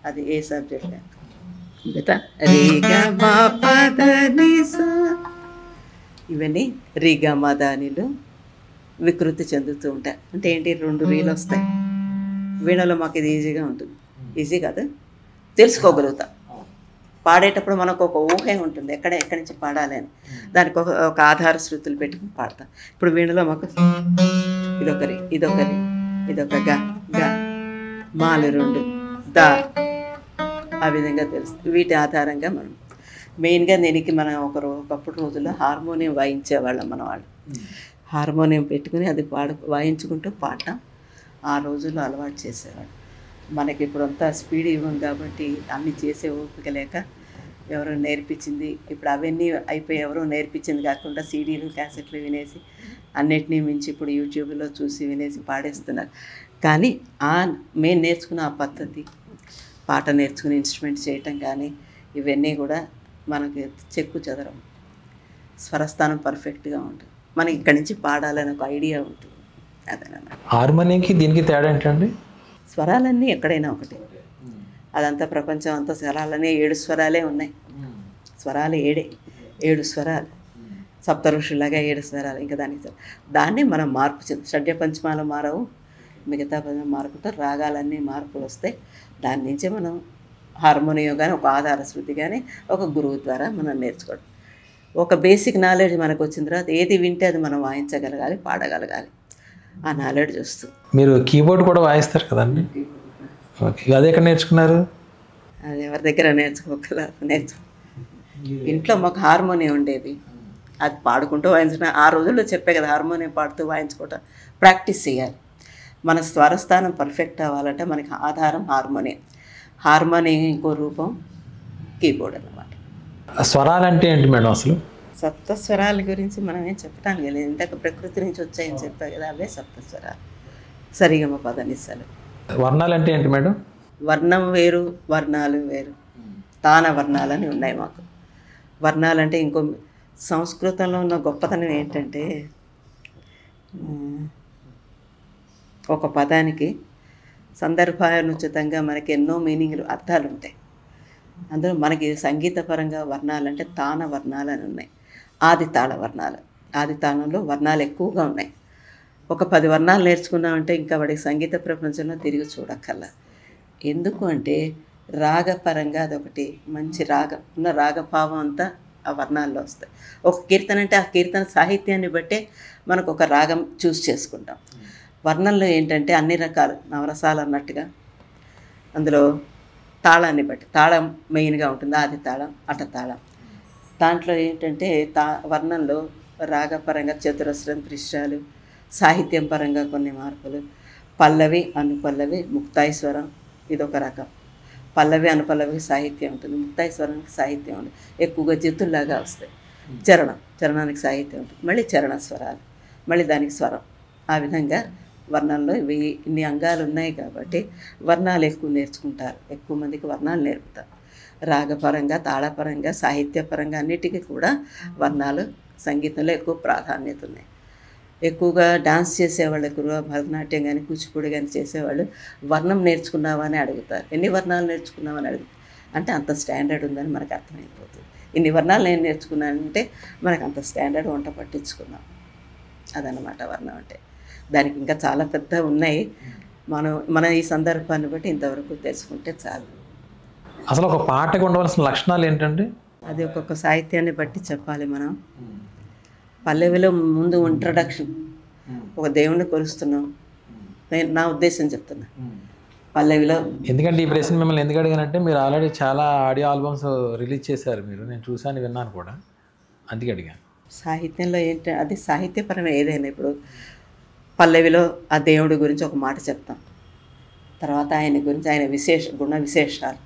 అది ఏ సబ్జెక్ట్ ఇవన్నీ రిగమదానిలు వికృతి చెందుతూ ఉంటాయి. అంటే ఏంటి, 2 రీలు వస్తాయి. వీణలో మాకు ఇది ఈజీగా ఉంటుంది. ఈజీ కాదు, తెలుసుకోగలుగుతాం. పాడేటప్పుడు మనకు ఒక ఊహే ఉంటుంది, ఎక్కడి నుంచి పాడాలి అని. దానికి ఒక ఆధార శృతులు పెట్టుకుని పాడతాం. ఇప్పుడు వీణలో మాకు ఇదొకరి ఇదొక గ మాలు 2 దా, ఆ విధంగా తెలుస్తుంది. వీటి ఆధారంగా మనం మెయిన్గా దీనికి మనం ఒకప్పుడు రోజుల్లో హార్మోనియం వాయించేవాళ్ళం. మన వాళ్ళు హార్మోనియం పెట్టుకుని అది వాయించుకుంటూ పాడటం ఆ రోజుల్లో అలవాటు చేసేవాళ్ళు. మనకి ఇప్పుడు అంతా స్పీడ్ ఇవ్వం కాబట్టి అన్నీ చేసే ఓపిక లేక ఎవరో నేర్పించింది, ఇప్పుడు అవన్నీ అయిపోయి ఎవరో నేర్పించింది కాకుండా సీడీలు క్యాసెట్లు వినేసి అన్నిటినీ మించి ఇప్పుడు యూట్యూబ్లో చూసి వినేసి పాడేస్తున్నారు. కానీ మేము నేర్చుకున్న ఆ పద్ధతి, పాట నేర్చుకుని ఇన్స్ట్రుమెంట్ చేయటం కానీ ఇవన్నీ కూడా మనకి చెక్కు చెదరం, స్వరస్థానం పర్ఫెక్ట్గా ఉంటుంది. మనకి ఇక్కడి నుంచి పాడాలని ఒక ఐడియా ఉంటుంది. అదనమాట. హార్మోనియంకి దీనికి తేడా ఏంటండి? స్వరాలన్నీ ఎక్కడైనా ఒకటి, అదంతా ప్రపంచం అంతా స్వరాలనే 7 స్వరాలే ఉన్నాయి. స్వరాలు 7 స్వరాలు, సప్త ఋషులాగా 7 స్వరాలు. ఇంకా దాన్ని మనం మార్పు షడ్య పంచమాలు మారవు, మిగతా పదం మారుకుంటూ రాగాలన్నీ మార్పులు వస్తాయి. దాని నుంచే మనం హార్మోనియం కానీ ఒక ఆధార శృతి కానీ ఒక గురువు ద్వారా మనం నేర్చుకోవడం. ఒక బేసిక్ నాలెడ్జ్ మనకు వచ్చిన తర్వాత ఏది వింటే అది మనం వాయించగలగాలి, పాడగలగాలి. ఆ నాలెడ్జ్ వస్తుంది. మీరు కీబోర్డ్ కూడా వాయిస్తారు కదండి? ఓకే, అది ఎక్కడ నేర్చుకున్నారు? అది ఎవరి దగ్గర నేర్చుకో ఇంట్లో మాకు హార్మోనియం ఉండేది, అది పాడుకుంటూ వాయించడం. ఆ రోజుల్లో చెప్పే కదా, హార్మోనియం పాడుతూ వాయించుకోవటం ప్రాక్టీస్ చేయాలి. మన స్వరస్థానం పర్ఫెక్ట్ అవ్వాలంటే మనకి ఆధారం హార్మోనియం. హార్మోనియం ఇంకో రూపం కీబోర్డ్ అన్నమాట. స్వరాలు అంటే ఏంటి మేడం అసలు? సప్తస్వరాల గురించి మనం ఏం చెప్పడానికి లేదు, ఇందాక ప్రకృతి నుంచి వచ్చాయని చెప్పా కదా, అవే సప్తస్వరాలు. సరిగమ పదనిసలు. వర్ణాలు అంటే ఏంటి మేడం? వర్ణం వేరు, వర్ణాలు వేరు. తాన వర్ణాలని ఉన్నాయి మాకు. వర్ణాలంటే ఇంకో సంస్కృతంలో ఉన్న గొప్పతనం ఏంటంటే, ఒక పదానికి సందర్భానుచితంగా మనకి ఎన్నో మీనింగ్లు, అర్థాలు ఉంటాయి. అందులో మనకి సంగీతపరంగా వర్ణాలంటే తాన వర్ణాలు అని ఉన్నాయి. ఆది తాళ వర్ణాలు, ఆది తాళంలో వర్ణాలు ఎక్కువగా ఉన్నాయి. ఒక 10 వర్ణాలు నేర్చుకున్నామంటే ఇంకా వాడికి సంగీత ప్రపంచంలో తిరిగి చూడక్కర్లా. ఎందుకు అంటే రాగపరంగా అదొకటి మంచి రాగం ఉన్న రాగభావం అంతా ఆ వర్ణాల్లో వస్తాయి. ఒక కీర్తన అంటే ఆ కీర్తన సాహిత్యాన్ని బట్టే మనకు ఒక రాగం చూస్ చేసుకుంటాం. వర్ణంలో ఏంటంటే అన్ని రకాలు నవరసాలు అన్నట్టుగా అందులో తాళాన్ని బట్టి, తాళం మెయిన్గా ఉంటుంది. ఆది తాళం, అట తాళం. దాంట్లో ఏంటంటే వర్ణంలో రాగపరంగా చతురస్రం, త్రిశ్రాలు, సాహిత్యం పరంగా కొన్ని మార్పులు, పల్లవి, అనుపల్లవి, ముక్తాయి స్వరం, ఇదొక రకం. పల్లవి అనుపల్లవికి సాహిత్యం ఉంటుంది, ముక్తాయి స్వరానికి సాహిత్యం ఉంటుంది. ఎక్కువగా జతుల్లాగా వస్తాయి. చరణానికి సాహిత్యం ఉంటుంది, మళ్ళీ చరణ స్వరాలు, మళ్ళీ దానికి స్వరం. ఆ విధంగా వర్ణంలో ఇన్ని అంగాలు ఉన్నాయి కాబట్టి వర్ణాలు ఎక్కువ నేర్చుకుంటారు. ఎక్కువ మందికి వర్ణాలు నేర్పుతారు. రాగపరంగా, తాళపరంగా, సాహిత్యపరంగా అన్నిటికీ కూడా వర్ణాలు సంగీతంలో ఎక్కువ ప్రాధాన్యత ఉన్నాయి. ఎక్కువగా డాన్స్ చేసేవాళ్ళు, ఎక్కువగా భరతనాట్యం కానీ కూచిపూడి కానీ చేసేవాళ్ళు వర్ణం నేర్చుకున్నావా అని అడుగుతారు. ఎన్ని వర్ణాలు నేర్చుకున్నావని అడుగుతారు. అంటే అంత స్టాండర్డ్ ఉందని మనకు అర్థమైపోతుంది. ఇన్ని వర్ణాలు నేను నేర్చుకున్నానంటే మనకు అంత స్టాండర్డ్ వంట పట్టించుకున్నాం. అదనమాట వర్ణం అంటే. దానికి ఇంకా చాలా పెద్ద ఉన్నాయి. మన ఈ సందర్భాన్ని బట్టి ఇంతవరకు తెలుసుకుంటే చాలు. అసలు ఒక పాటకు ఉండవలసిన లక్షణాలు ఏంటండి? అది ఒక్కొక్క సాహిత్యాన్ని బట్టి చెప్పాలి. మనం పల్లవిలో ముందు ఇంట్రడక్షన్, ఒక దేవుణ్ణి కొలుస్తున్నాం, నేను నా ఉద్దేశం చెప్తున్నా పల్లవిలో. ఎందుకంటే ఈ ప్రశ్న మిమ్మల్ని ఎందుకు అడిగానంటే, మీరు ఆల్రెడీ చాలా ఆడియో ఆల్బమ్స్ రిలీజ్ చేశారు. నేను చూసాను, విన్నాను కూడా, అందుకే అడిగాను. సాహిత్యంలో ఏంటంటే అది సాహిత్యపరమే ఏదైనా. ఇప్పుడు పల్లవిలో ఆ దేవుడి గురించి ఒక మాట చెప్తాం, తర్వాత ఆయన గురించి ఆయన గుణ విశేషాలు,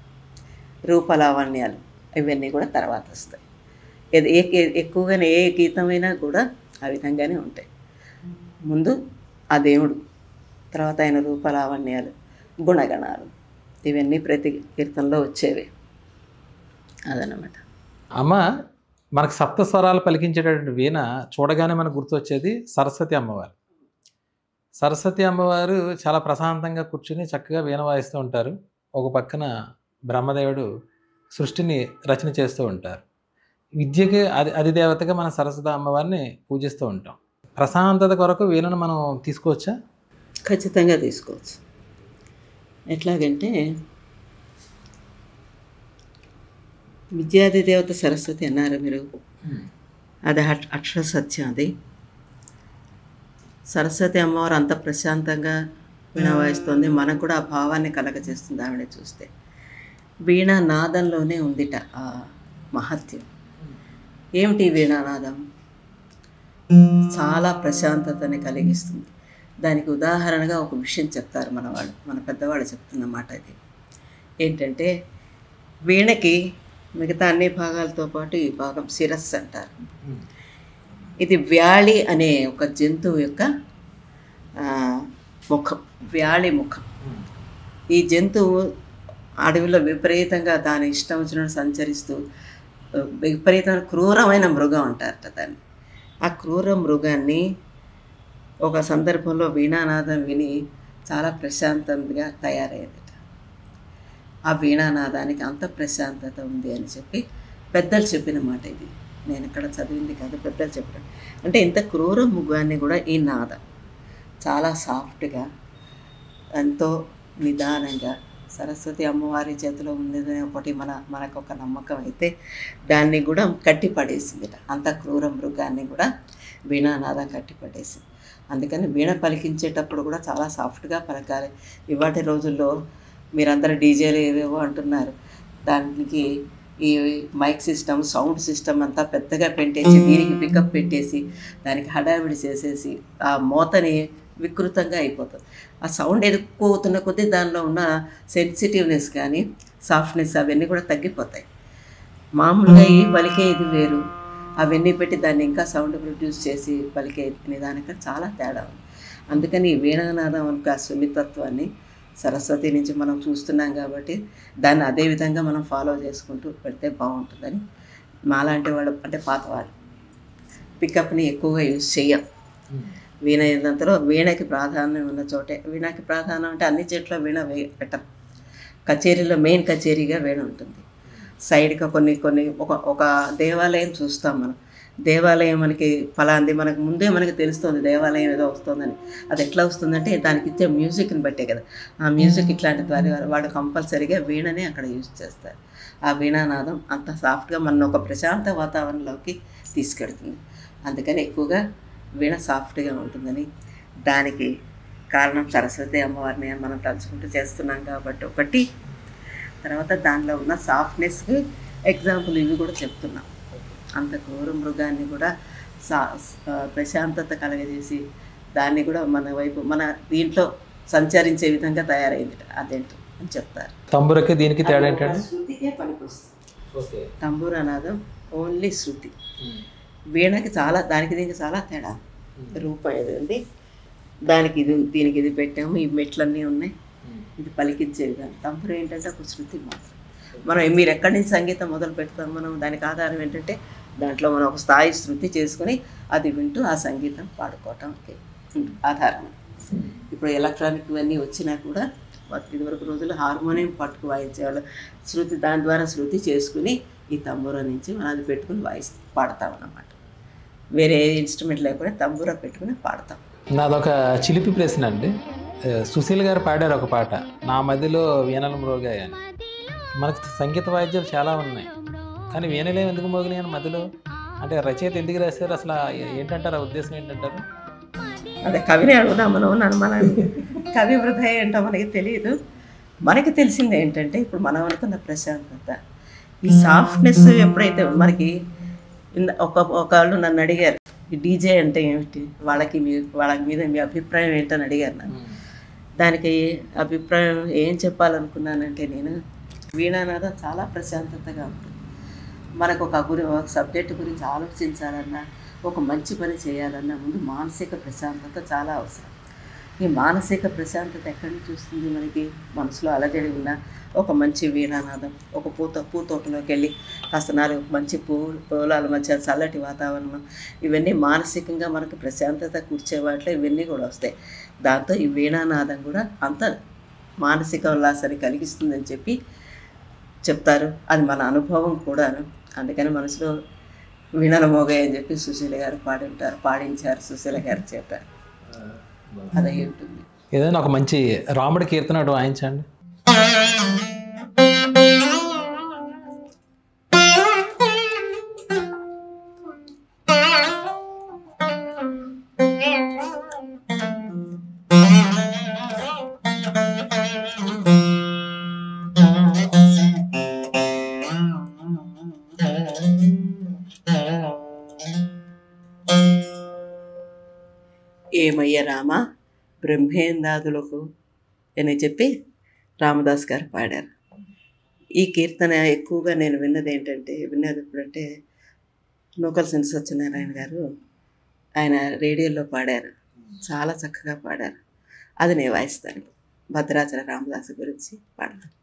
రూపలావణ్యాలు, ఇవన్నీ కూడా తర్వాత వస్తాయి. ఎక్కువగానే ఏ గీతమైనా కూడా ఆ విధంగానే ఉంటాయి. ముందు ఆ దేవుడు, తర్వాత ఆయన రూపలావణ్యాలు, గుణగణాలు, ఇవన్నీ ప్రతి కీర్తనలో వచ్చేవి. అదనమాట. అమ్మ, మనకు సప్త స్వరాలు పలికించేటటువంటి వీణ చూడగానే మనకు గుర్తొచ్చేది సరస్వతి అమ్మవారు. సరస్వతి అమ్మవారు చాలా ప్రశాంతంగా కూర్చుని చక్కగా వీణ వాయిస్తూ ఉంటారు. ఒక పక్కన బ్రహ్మదేవుడు సృష్టిని రచన చేస్తూ ఉంటారు. విద్యకి అధిదేవతగా మన సరస్వతి అమ్మవారిని పూజిస్తూ ఉంటాం. ప్రశాంతత కొరకు వీణను మనం తీసుకోవచ్చా? ఖచ్చితంగా తీసుకోవచ్చు. ఎట్లాగంటే విద్యాధిదేవత సరస్వతి అన్నారు మీరు, అది అక్షర సత్యం. అది సరస్వతి అమ్మవారు అంత ప్రశాంతంగా వీణ వాయిస్తుంది. మనకు కూడా ఆ భావాన్ని కలగజేస్తుంది ఆవిడ చూస్తే. వీణ నాదంలోనే ఉందిట ఆ మహత్యం. ఏమిటి వీణానాదం? చాలా ప్రశాంతతని కలిగిస్తుంది. దానికి ఉదాహరణగా ఒక విషయం చెప్తారు మన పెద్దవాళ్ళు చెప్తున్న మాట ఇది ఏంటంటే, వీణకి మిగతా అన్ని భాగాలతో పాటు ఈ భాగం శిరస్సు అంటారు. ఇది వ్యాళి అనే ఒక జంతువు యొక్క ముఖం, వ్యాళి ముఖం. ఈ జంతువు అడవిలో విపరీతంగా దాని ఇష్టం వచ్చినట్టు సంచరిస్తూ విపరీతమైన క్రూరమైన మృగం అంటారట దాన్ని. ఆ క్రూర మృగాన్ని ఒక సందర్భంలో వీణానాదం విని చాలా ప్రశాంతంగా తయారయ్యేదట. ఆ వీణానాదానికి అంత ప్రశాంతత ఉంది అని చెప్పి పెద్దలు చెప్పిన మాట ఇది. నేను ఇక్కడ చదివింది కాదు, పెద్దలు చెప్పడం. అంటే ఇంత క్రూర మృగాన్ని కూడా ఈ నాదం చాలా సాఫ్ట్గా, ఎంతో నిదానంగా సరస్వతి అమ్మవారి చేతిలో ఉండేదని ఒకటి మనకు ఒక నమ్మకం అయితే, దాన్ని కూడా కట్టిపడేసింది. అంత క్రూర మృగాన్ని కూడా వీణానాదం కట్టిపడేసింది. అందుకని వీణ పలికించేటప్పుడు కూడా చాలా సాఫ్ట్గా పలకాలి. ఇవాటి రోజుల్లో మీరందరూ డీజేలు ఏవేవో అంటున్నారు, దానికి ఈ మైక్ సిస్టమ్, సౌండ్ సిస్టమ్ అంతా పెద్దగా పెట్టేసి దీనికి పికప్ పెట్టేసి దానికి హడావిడి చేసేసి ఆ మోతని వికృతంగా అయిపోతుంది. ఆ సౌండ్ ఎక్కువ అవుతున్న కొద్దీ దానిలో ఉన్న సెన్సిటివ్నెస్ కానీ సాఫ్ట్నెస్ అవన్నీ కూడా తగ్గిపోతాయి. మామూలుగా ఈ పలికే ఇది వేరు, అవన్నీ పెట్టి దాన్ని ఇంకా సౌండ్ ప్రొడ్యూస్ చేసి పలికే నిదానికి చాలా తేడా ఉంది. అందుకని ఈ వీణానాదం యొక్క సున్నితత్వాన్ని సరస్వతి నుంచి మనం చూస్తున్నాం కాబట్టి దాన్ని అదే విధంగా మనం ఫాలో చేసుకుంటూ పెడితే బాగుంటుందని మాలాంటి వాళ్ళు, అంటే పాత వాళ్ళు, పికప్ని ఎక్కువగా యూజ్ చేయం. వీణ ఏందంతలో వీణకి ప్రాధాన్యం ఉన్న చోటే, వీణకి ప్రాధాన్యం అంటే అన్ని చెట్ల వీణ పెట్టరు. కచేరీలో మెయిన్ కచేరీగా వీణ ఉంటుంది. సైడ్గా కొన్ని ఒక దేవాలయం చూస్తాం మనం. దేవాలయం మనకి ఫలాంది మనకు ముందే మనకి తెలుస్తుంది దేవాలయం ఏదో వస్తుందని. అది ఎట్లా వస్తుందంటే దానికి ఇచ్చే మ్యూజిక్ని బట్టే కదా. ఆ మ్యూజిక్ ఇట్లాంటి ద్వారా వాడు కంపల్సరీగా వీణనే అక్కడ యూజ్ చేస్తారు. ఆ వీణానాదం అంత సాఫ్ట్గా మన ఒక ప్రశాంత వాతావరణంలోకి తీసుకెడుతుంది. అందుకని ఎక్కువగా వీణ సాఫ్ట్గా ఉంటుందని, దానికి కారణం సరస్వతి అమ్మవారిని మనం తలుచుకుంటూ చేస్తున్నాం కాబట్టి ఒకటి. తర్వాత దానిలో ఉన్న సాఫ్ట్నెస్కి ఎగ్జాంపుల్ ఇవి కూడా చెప్తున్నాం. అంత క్రూర మృగాన్ని కూడా ప్రశాంతత కలగజేసి దాన్ని కూడా మన వైపు మన దీంట్లో సంచరించే విధంగా తయారైంది అదేంటో అని చెప్తారు. తంబురకి దీనికి తేడా ఏంటంటే శృతికే పనికొస్తుంది. తంబూరనాదం ఓన్లీ శృతి. వీణకి చాలా, దానికి దీనికి చాలా తేడా. రూపం ఏది ఉంది, దానికి ఇది, దీనికి ఇది పెట్టాము, ఈ మెట్లన్నీ ఉన్నాయి, ఇది పలికించే విధానం. తంబుర ఏంటంటే ఒక శృతి మాత్రం. మనం మీరు ఎక్కడి నుంచి సంగీతం మొదలు పెడతాం, మనం దానికి ఆధారం ఏంటంటే దాంట్లో మనం ఒక స్థాయి శృతి చేసుకుని అది వింటూ ఆ సంగీతం పాడుకోవటంకి ఆధారం. ఇప్పుడు ఎలక్ట్రానిక్ ఇవన్నీ వచ్చినా కూడా ఇదివరకు రోజుల్లో హార్మోనియం పట్టుకు వాయించేవాళ్ళు. శృతి, దాని ద్వారా శృతి చేసుకుని ఈ తంబూర నుంచి మనం అది పెట్టుకుని పాడతాం అన్నమాట. వేరే ఇన్స్ట్రుమెంట్ లేకుండా తంబూర పెట్టుకుని పాడతాం. నాదొక చిలిపి ప్రశ్న అండి. సుశీల్ గారు పాడారు ఒక పాట, నా మదిలో వీణలు మ్రోగాయి అని. మనకు సంగీత వాయిద్యాలు చాలా ఉన్నాయి, కానీ వీణలే ఎందుకు మోగినాయి అని మధ్యలో, అంటే రచయిత ఎందుకు రాశారు అసలు, ఏంటంటారు, ఆ ఉద్దేశం ఏంటంటారు? అదే కవిని అడుగుదాం మనం. మన కవి హృదయం ఏంటో మనకి తెలియదు. మనకి తెలిసింది ఏంటంటే ఇప్పుడు మనం అనుకున్న ప్రశాంతత, ఈ సాఫ్ట్నెస్ ఎప్పుడైతే మనకి. ఒకళ్ళు నన్ను అడిగారు ఈ డీజే అంటే ఏమిటి, వాళ్ళ మీద మీ అభిప్రాయం ఏంటని అడిగారు నన్ను. దానికి అభిప్రాయం ఏం చెప్పాలనుకున్నానంటే, నేను వీణానాదం చాలా ప్రశాంతతగా ఉంటుంది. మనకు ఒక సబ్జెక్టు గురించి ఆలోచించాలన్నా, ఒక మంచి పని చేయాలన్నా ముందు మానసిక ప్రశాంతత చాలా అవసరం. ఈ మానసిక ప్రశాంతత ఎక్కడి నుంచి వస్తుంది మనకి? మనసులో అలజడి ఉన్న ఒక మంచి వీణానాదం, ఒక పూతోటలోకి వెళ్ళి కాస్త 4 మంచి పూలాల మధ్య చల్లటి వాతావరణం, ఇవన్నీ మానసికంగా మనకు ప్రశాంతత కూర్చే వాటిలో ఇవన్నీ కూడా వస్తాయి. దాంతో ఈ వీణానాదం కూడా అంత మానసిక ఉల్లాసాన్ని కలిగిస్తుందని చెప్తారు. అది మన అనుభవం కూడాను. అందుకని మనసులో వీణలు మోగాయని చెప్పి సుశీల గారు పాడించారు సుశీల గారి చేత. అదే ఉంటుంది. ఏదైనా ఒక మంచి రాముడి కీర్తన వాయించండి. ఏమయ్య రామ బ్రహ్మేందాదులకు అని చెప్పి రామదాస్ గారు పాడారు. ఈ కీర్తన ఎక్కువగా నేను విన్నది ఎప్పుడంటే నూకలసింటి సత్యనారాయణ గారు ఆయన రేడియోలో పాడారు, చాలా చక్కగా పాడారు. అది నేను వాయిస్తాను. భద్రాచల రామదాసు గురించి పాడతాను.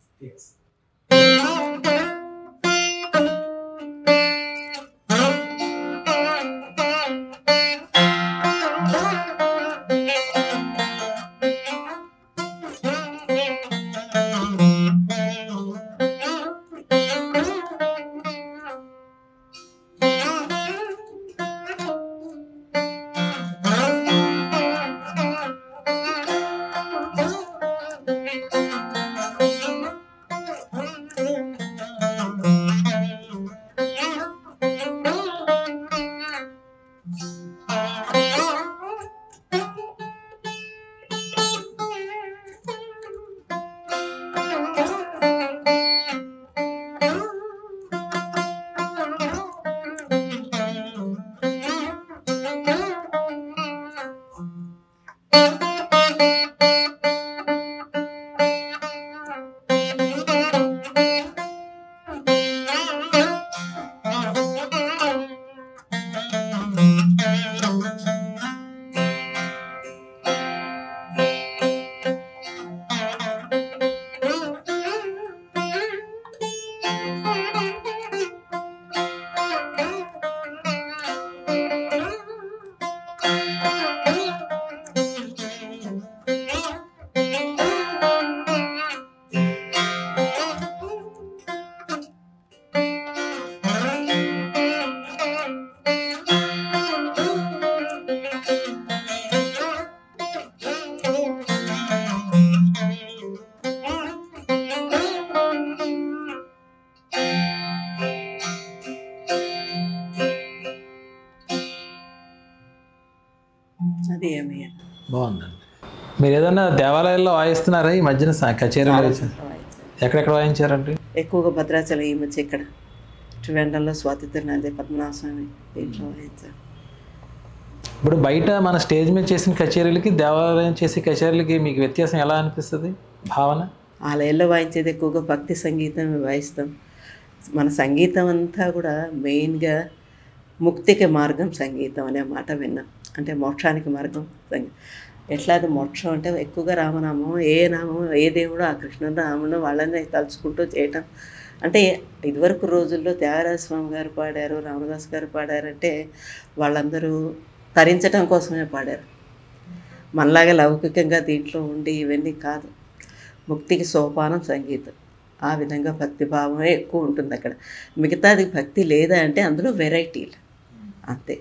అది ఏమయ్యా బాగుందండి. మీరు ఏదైనా దేవాలయాల్లో వాయిస్తున్నారా ఈ మధ్యన కచేరీలో? ఎక్కడెక్కడ వాయించారండి? ఎక్కువగా భద్రాచలం ఈ మధ్య ఇక్కడ త్రివేంద్రంలో స్వాతి తిరునాళ్ళ పద్మనాభ స్వామి దీంట్లో వాయించారు. ఇప్పుడు బయట మన స్టేజ్ మీద చేసిన కచేరీలకి దేవాలయం చేసే కచేరీలకి మీకు వ్యత్యాసం ఎలా అనిపిస్తుంది భావన? ఆలయాల్లో వాయించేది ఎక్కువగా భక్తి సంగీతం వాయిస్తాం. మన సంగీతం అంతా కూడా మెయిన్గా ముక్తికి మార్గం సంగీతం అనే మాట విన్నాం. అంటే మోక్షానికి మార్గం సంగీతం. ఎట్లా అది మోక్షం అంటే ఎక్కువగా రామనామం, ఏ నామం, ఏ దేవుడు, ఆ కృష్ణుడు రాముడు వాళ్ళని తలుచుకుంటూ చేయటం. అంటే ఇదివరకు రోజుల్లో త్యాగరాజ స్వామి గారు పాడారు, రామదాస్ గారు పాడారంటే వాళ్ళందరూ తరించడం కోసమే పాడారు. మనలాగా లౌకికంగా దీంట్లో ఉండి ఇవన్నీ కాదు. ముక్తికి సోపానం సంగీతం. ఆ విధంగా భక్తిభావమే ఎక్కువ ఉంటుంది అక్కడ. మిగతాది భక్తి లేదా అంటే అందులో వెరైటీలు అంతే.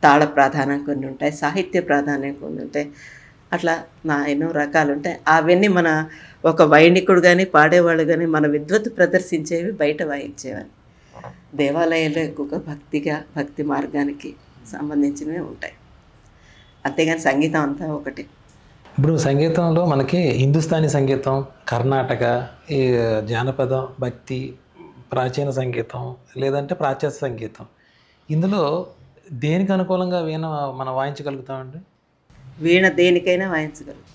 తాళ ప్రాధాన్యం కొన్ని ఉంటాయి, సాహిత్య ప్రాధాన్యం కొన్ని ఉంటాయి. అట్లా ఎన్నో రకాలు ఉంటాయి. అవన్నీ మన ఒక వైణికుడు కానీ పాడేవాళ్ళు కానీ మన విద్వత్తు ప్రదర్శించేవి బయట వాయించేవారు. దేవాలయాల్లో ఎక్కువగా భక్తి మార్గానికి సంబంధించినవి ఉంటాయి. అంతేగాని సంగీతం అంతా ఒకటి. ఇప్పుడు సంగీతంలో మనకి హిందుస్థానీ సంగీతం, కర్ణాటక, ఈ జానపదం, భక్తి, ప్రాచీన సంగీతం, లేదంటే పాశ్చాత్య సంగీతం, ఇందులో దేనికి అనుకూలంగా వీణ మనం వాయించగలుగుతామండి? వీణ దేనికైనా వాయించగలుగుతాం.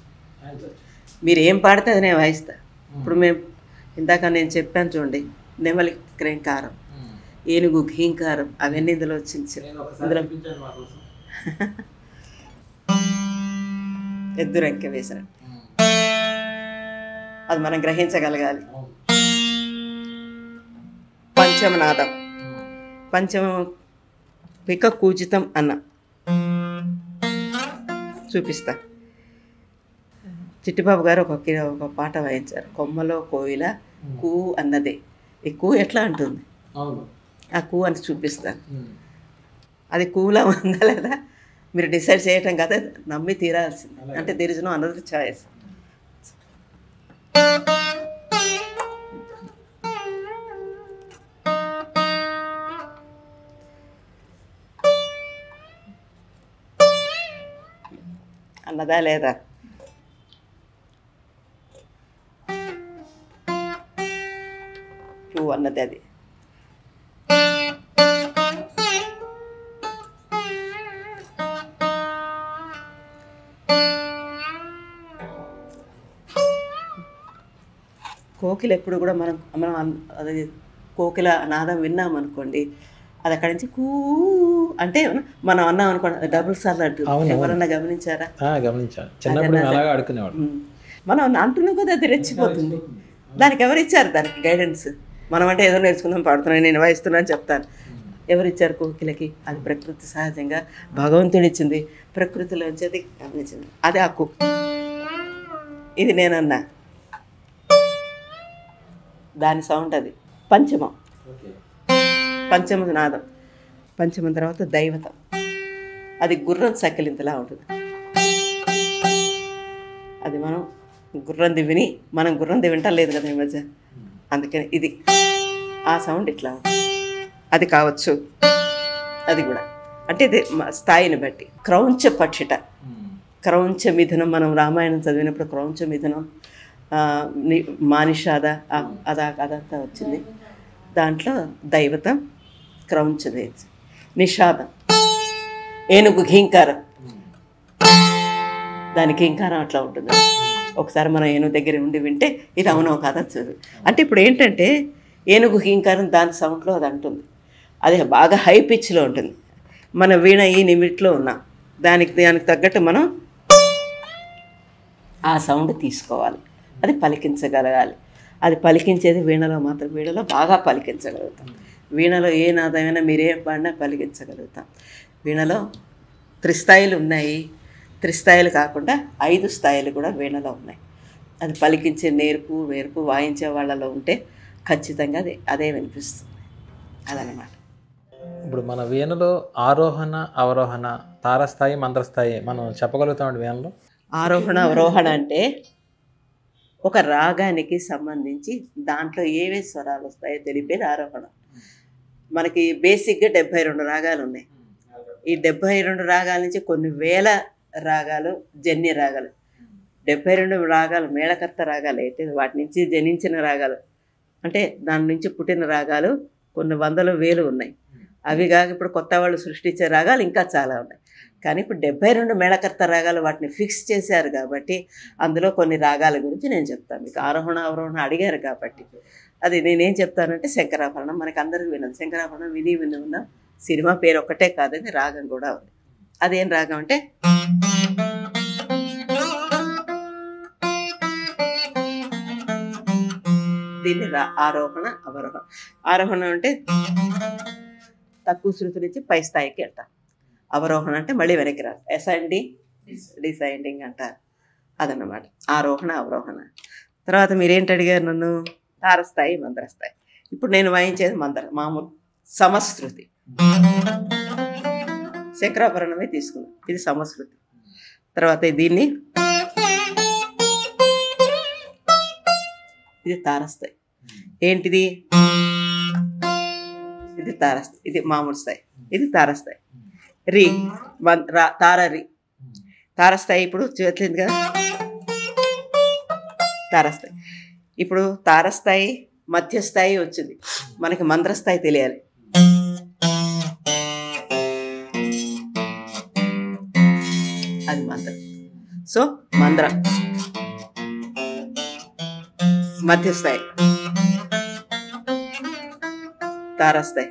మీరు ఏం పాడితే అది నేను వాయిస్తా. ఇప్పుడు ఇందాక నేను చెప్పాను చూడండి, నెమలి క్రేంకారం, ఏనుగు ఘీంకారం, అవన్నీ ఇందులో వచ్చింది. ఇందులో ఎద్దురంకె వేసిన అది మనం గ్రహించగలగాలి. పంచమనాదం, పంచమ పిక కూజితం అన్న చూపిస్తా. చిట్టిబాబు గారు ఒక పాట వాయించారు, కొమ్మలో కోయిల కూ అన్నదే. ఈ కూ ఎట్లా అంటుంది, ఆ కూ అని చూపిస్తాను. అది కూలా ఉందా లేదా మీరు డిసైడ్ చేయటం కదా, నమ్మి తీరాల్సింది. అంటే there is no another choice. అన్నదా లేదా? క్యూ అన్నది అది. కోకిల ఎప్పుడు కూడా మనం మనం అది కోకిల నాదం విన్నామనుకోండి, అది అక్కడి నుంచి కూ అంటే మనం అన్నాం అనుకోండి డబుల్ సార్లు అంటుంది. ఎవరన్నా గమనించారా? గమనించాను, చిన్నప్పుడు అలాగా ఆడుకునేవాడు. మనం అంటున్నాం కదా, అది రెచ్చిపోతుంది. దానికి ఎవరిచ్చారు దానికి గైడెన్స్? మనం అంటే ఏదో నేర్చుకుందాం, పాడుతున్నాను, నేను వాయిస్తున్నాను చెప్తాను. ఎవరిచ్చారు కోకిలకి? అది ప్రకృతి సహజంగా భగవంతుడు ఇచ్చింది, ప్రకృతిలోంచి అది గమనించింది. అది హక్కు. ఇది నేనన్నా దాని సౌండ్, అది పంచమం, పంచమ నాదం. పంచమం తర్వాత దైవతం, అది గుర్రం సకిలింతలా ఉంటుంది. అది మనం గుర్రంది విని మనం గుర్రంది వింటలేదు కదా ఈ మధ్య, అందుకని ఇది ఆ సౌండ్ ఇట్లా ఉంటుంది. అది కావచ్చు, అది కూడా అంటే ఇది స్థాయిని బట్టి. క్రౌంచ పక్షిట, క్రౌంచ మిథునం, మనం రామాయణం చదివినప్పుడు క్రౌంచ మిథునం, మానిషాద అదంతా వచ్చింది. దాంట్లో దైవతం క్రౌంచదే, నిషాదం, ఏనుగు ఘీంకారం, దాని ఘీంకారం అట్లా ఉంటుంది. ఒకసారి మనం ఏనుగు దగ్గర ఉండి వింటే ఇది అవునో కాదా చదువు. అంటే ఇప్పుడు ఏంటంటే ఏనుగు ఘీంకారం దాని సౌండ్లో అది అంటుంది, అది బాగా హై పిచ్లో ఉంటుంది. మన వీణ ఈ నిమిట్లో ఉన్నాం, దానికి తగ్గట్టు మనం ఆ సౌండ్ తీసుకోవాలి, అది పలికించగలగాలి. అది పలికించేది వీణలో మాత్రం, వీణలో బాగా పలికించగలుగుతాం. వీణలో ఏ నాదమైనా మీరేం పాడినా పలికించగలుగుతాం. వీణలో 3 స్థాయిలు ఉన్నాయి, 3 స్థాయిలు కాకుండా 5 స్థాయిలు కూడా వీణలో ఉన్నాయి. అది పలికించే నేర్పు వేర్పు వాయించే వాళ్ళలో ఉంటే ఖచ్చితంగా అదే వినిపిస్తుంది. అదనమాట. ఇప్పుడు మన వీణలో ఆరోహణ అవరోహణ, తారస్థాయి మంత్రస్థాయి మనం చెప్పగలుగుతామండి వీణలో? ఆరోహణ అవరోహణ అంటే ఒక రాగానికి సంబంధించి దాంట్లో ఏవే స్వరాలు వస్తాయో తెలిపేది ఆరోహణ. మనకి బేసిక్గా 72 రాగాలు ఉన్నాయి. ఈ 72 రాగాల నుంచి కొన్ని వేల రాగాలు జన్య రాగాలు. 72 రాగాలు మేళకర్త రాగాలు అయితే వాటి నుంచి జనించిన రాగాలు, అంటే దాని నుంచి పుట్టిన రాగాలు కొన్ని వందలు వేలు ఉన్నాయి. అవి కాక ఇప్పుడు కొత్త వాళ్ళు సృష్టించే రాగాలు ఇంకా చాలా ఉన్నాయి. కానీ ఇప్పుడు 72 మేళకర్త రాగాలు వాటిని ఫిక్స్ చేశారు కాబట్టి అందులో కొన్ని రాగాల గురించి నేను చెప్తాను మీకు. ఆరోహణ అవరోహణ అడిగారు కాబట్టి అది నేనేం చెప్తానంటే శంకరాభరణం. మనకి అందరికీ విన్నది శంకరాభరణం, విని ఉన్నాం. సినిమా పేరు ఒక్కటే కాదు, అది రాగం కూడా ఉంది. అదేం రాగం అంటే దీన్ని ఆరోహణ అవరోహణ. ఆరోహణ అంటే తక్కువ శృతి నుంచి పై స్థాయికి వెళ్తాం. అవరోహణ అంటే మళ్ళీ వెనక్కి రాదు, అసెండింగ్ డిసెండింగ్ అంటారు. అదన్నమాట ఆరోహణ అవరోహణ. తర్వాత మీరేంటి అడిగారు నన్ను? తారస్థాయి మంత్రస్థాయి. ఇప్పుడు నేను వాయించేది మామూలు సమశ్రుతి, శంకరాభరణమే తీసుకున్నాను, ఇది సమశ్రుతి. తర్వాత దీన్ని ఇది తారస్థాయి. ఏంటిది? ఇది తారస్థాయి, ఇది మామూలు స్థాయి, ఇది తారస్థాయి. రి తార రి తారస్థాయి. ఇప్పుడు చూడట్లేదు కదా తారస్థాయి. ఇప్పుడు తారస్థాయి మధ్యస్థాయి వచ్చింది, మనకి మంత్రస్థాయి తెలియాలి. అది మంత్రం. సో మంత్రం మధ్యస్థాయి, తారస్థాయి.